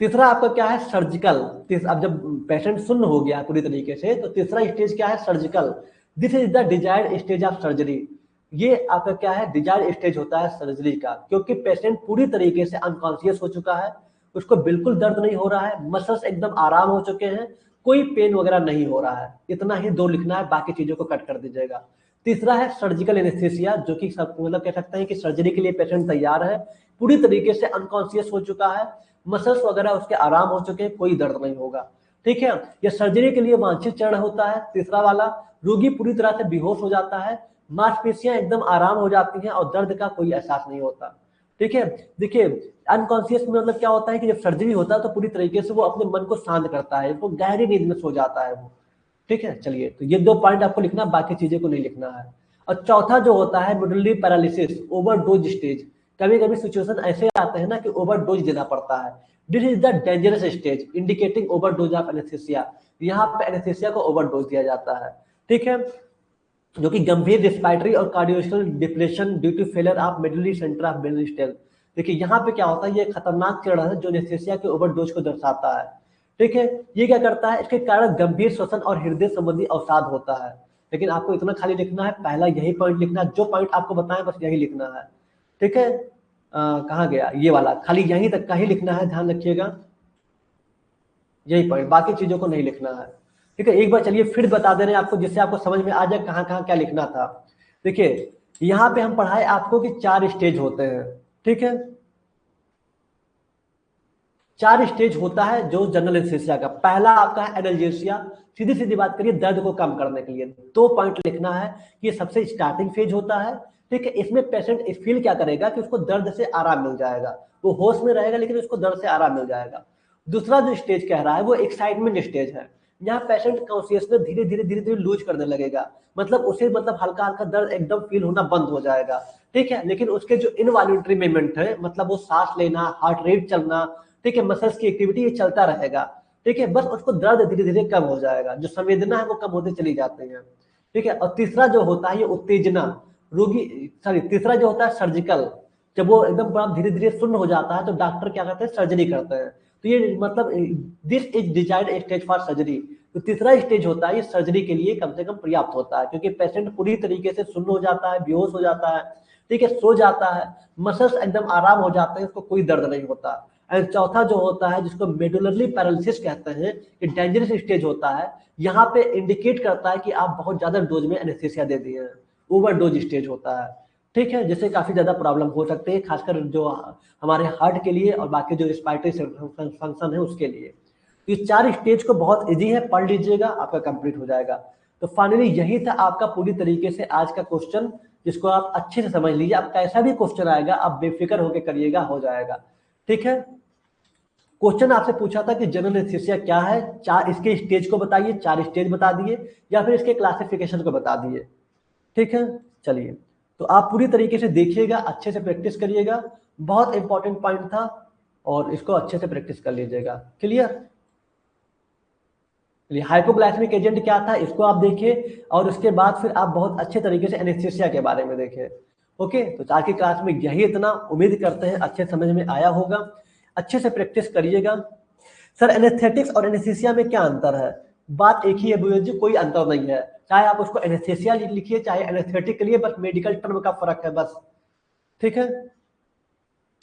तीसरा आपका क्या है, सर्जिकल। अब जब पेशेंट सुन्न हो गया पूरी तरीके से, तो तीसरा स्टेज क्या है, surgical. This is the desired stage of surgery. ये आपका क्या है, डिजायर्ड स्टेज होता है सर्जरी का, क्योंकि पेशेंट पूरी तरीके से अनकॉन्शियस हो चुका है, उसको बिल्कुल दर्द नहीं हो रहा है, मसल्स एकदम आराम हो चुके हैं, कोई पेन वगैरह नहीं हो रहा है। इतना ही दो लिखना है, बाकी चीजों को कट कर दीजिएगा। तीसरा है सर्जिकल एनेस्थीसिया, जो कि सब मतलब कह सकते हैं कि सर्जरी के लिए पेशेंट तैयार है, पूरी तरीके से अनकॉन्शियस हो चुका है, मसल्स वगैरह उसके आराम हो चुके हैं, कोई दर्द नहीं होगा, ठीक है। यह सर्जरी के लिए वांछित चरण होता है। तीसरा वाला, रोगी पूरी तरह से बेहोश हो जाता है, मांसपेशियां एकदम आराम हो जाती हैं और दर्द का कोई एहसास नहीं होता, ठीक है। देखिए, अनकॉन्शियस में मतलब क्या होता है कि जब सर्जरी होता है तो पूरी तरीके से वो अपने मन को शांत करता है, वो गहरी नींद में सो जाता है वो, ठीक है। चलिए, तो ये दो पॉइंट आपको लिखना, बाकी चीजें को नहीं लिखना है। और चौथा जो होता है मिडलरी पैरालिसिस, ओवरडोज स्टेज। कभी कभी सिचुएशन ऐसे आते हैं ना कि ओवरडोज देना पड़ता है। This is the dangerous stage indicating overdose of anaesthesia. यहाँ पे एनेस्थीसिया को ओवरडोज दिया जाता है, ठीक है, जो कि गंभीर रिस्पायरेटरी और cardiovascular depression due to failure of medullary centre of brain stem. देखिए यहाँ पे क्या होता है, ये खतरनाक चरण है जो एनेस्थीसिया के ओवरडोज को दर्शाता है, ठीक है। ये क्या करता है, इसके कारण गंभीर श्वसन और हृदय संबंधी अवसाद होता है। लेकिन आपको इतना खाली लिखना है, पहला यही पॉइंट लिखना है, जो पॉइंट आपको बताएं बस यही लिखना है, ठीक है। कहाँ गया ये वाला, खाली यहीं तक का ही लिखना है, ध्यान रखिएगा, यही पॉइंट, बाकी चीजों को नहीं लिखना है, ठीक है। एक बार चलिए फिर बता दे रहे हैं आपको, जिससे आपको समझ में आ जाए कहाँ कहाँ क्या लिखना था। देखिए, यहाँ पे हम पढ़ाए आपको कि 4 स्टेज होते हैं, ठीक है, 4 स्टेज होता है जो जनरल एनेस्थीसिया का। पहला आपका है एनाल्जेसिया, सीधी सीधी बात करिए, दर्द को कम करने के लिए 2 पॉइंट लिखना है कि ये सबसे स्टार्टिंग फेज होता है, ठीक है। इसमें पेशेंट फील क्या करेगा कि उसको दर्द से आराम मिल जाएगा, वो होश में रहेगा लेकिन उसको दर्द से आराम मिल जाएगा। दूसरा जो स्टेज कह रहा है वो एक्साइटमेंट स्टेज है, यहाँ पेशेंट कॉन्शियसनेस धीरे धीरे धीरे धीरे लूज करने लगेगा, मतलब उसे मतलब हल्का हल्का दर्द एकदम फील होना बंद हो जाएगा, ठीक है। लेकिन उसके जो इनवॉल्यूंटरी मूवमेंट है, मतलब वो सांस लेना, हार्ट रेट चलना, ठीक है, मसल्स की एक्टिविटी ये चलता रहेगा, ठीक है, बस उसको दर्द धीरे धीरे कम हो जाएगा, जो संवेदना है वो कम होते चली जाती है, ठीक है। और तीसरा जो होता है ये उत्तेजना, रोगी, सॉरी, तीसरा जो होता है सर्जिकल, जब वो एकदम बड़ा धीरे धीरे सुन्न हो जाता है तो डॉक्टर क्या करते हैं, सर्जरी करते हैं। तो ये मतलब this is desired stage for surgery. तो तीसरा स्टेज होता है ये सर्जरी के लिए कम से कम पर्याप्त होता है, क्योंकि पेशेंट पूरी तरीके से सुन्न हो जाता है, बेहोश हो जाता है, ठीक है, सो जाता है, मसल्स एकदम आराम हो जाते हैं, उसको कोई दर्द नहीं होता। एंड चौथा जो होता है जिसको मेडुलरी पैरालिसिस कहते हैं, ये डेंजरस स्टेज होता है, यहाँ पे इंडिकेट करता है कि आप बहुत ज्यादा डोज में एनेस्थीसिया दे दिए हैं, ओवरडोज स्टेज होता है, ठीक है, जिससे काफी ज्यादा प्रॉब्लम हो सकती है, खासकर जो हमारे हार्ट के लिए और बाकी जो रिस्पायरेटरी फंक्शन है उसके लिए। ये 4 स्टेज को बहुत इजी है, पढ़ लीजिएगा, आपका कंप्लीट हो जाएगा। तो फाइनली यही था आपका पूरी तरीके से आज का क्वेश्चन, जिसको आप अच्छे से समझ लीजिए। आप कैसा भी क्वेश्चन आएगा आप बेफिक्र होकर करिएगा, हो जाएगा, ठीक है। क्वेश्चन आपसे पूछा था कि जनरल एनेस्थीसिया क्या है, 4 इसके स्टेज को बताइए, 4 स्टेज बता दिए, या फिर इसके क्लासिफिकेशन को बता दिए, ठीक है, चलिए तो आप पूरी तरीके से देखिएगा, अच्छे से प्रैक्टिस करिएगा, बहुत इंपॉर्टेंट पॉइंट था और इसको अच्छे से प्रैक्टिस कर लीजिएगा। क्लियर? हाइपोग्लाइसेमिक एजेंट क्या था इसको आप देखिए और उसके बाद फिर आप बहुत अच्छे तरीके से एनेस्थीसिया के बारे में देखें। ओके, तो आज की क्लास में यही इतना, उम्मीद करते हैं अच्छे समझ में आया होगा, अच्छे से प्रैक्टिस करिएगा। सर एनेस्थेटिक्स और एनेस्थीसिया में क्या अंतर है? बात एक ही है बुजुर्ग जी, कोई अंतर नहीं है, चाहे आप उसको एनेस्थीसिया लिखिए चाहे एनेस्थेटिक के लिए, बस मेडिकल टर्म का फर्क है बस। ठीक है,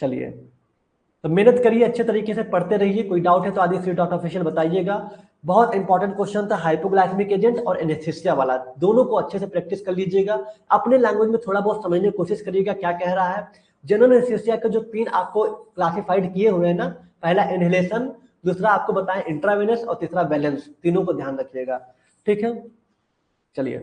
चलिए तो मेहनत करिए, अच्छे तरीके से पढ़ते रहिए, कोई डाउट है तो आदि स्ट्रीट ऑफिशियल बताइएगा। बहुत इंपॉर्टेंट क्वेश्चन था हाइपोग्लाइसेमिक एजेंट और एनेस्थीसिया वाला, दोनों को अच्छे से प्रैक्टिस कर लीजिएगा, अपने लैंग्वेज में थोड़ा बहुत समझने की कोशिश करिएगा क्या कह रहा है। जनरल एनेस्थीसिया के जो 3 आपको क्लासिफाइड किए हुए हैं ना, पहला इनहेलेशन, दूसरा आपको बताएं इंट्रावेनस और तीसरा बैलेंस, तीनों को ध्यान रखिएगा। ठीक है, चलिए।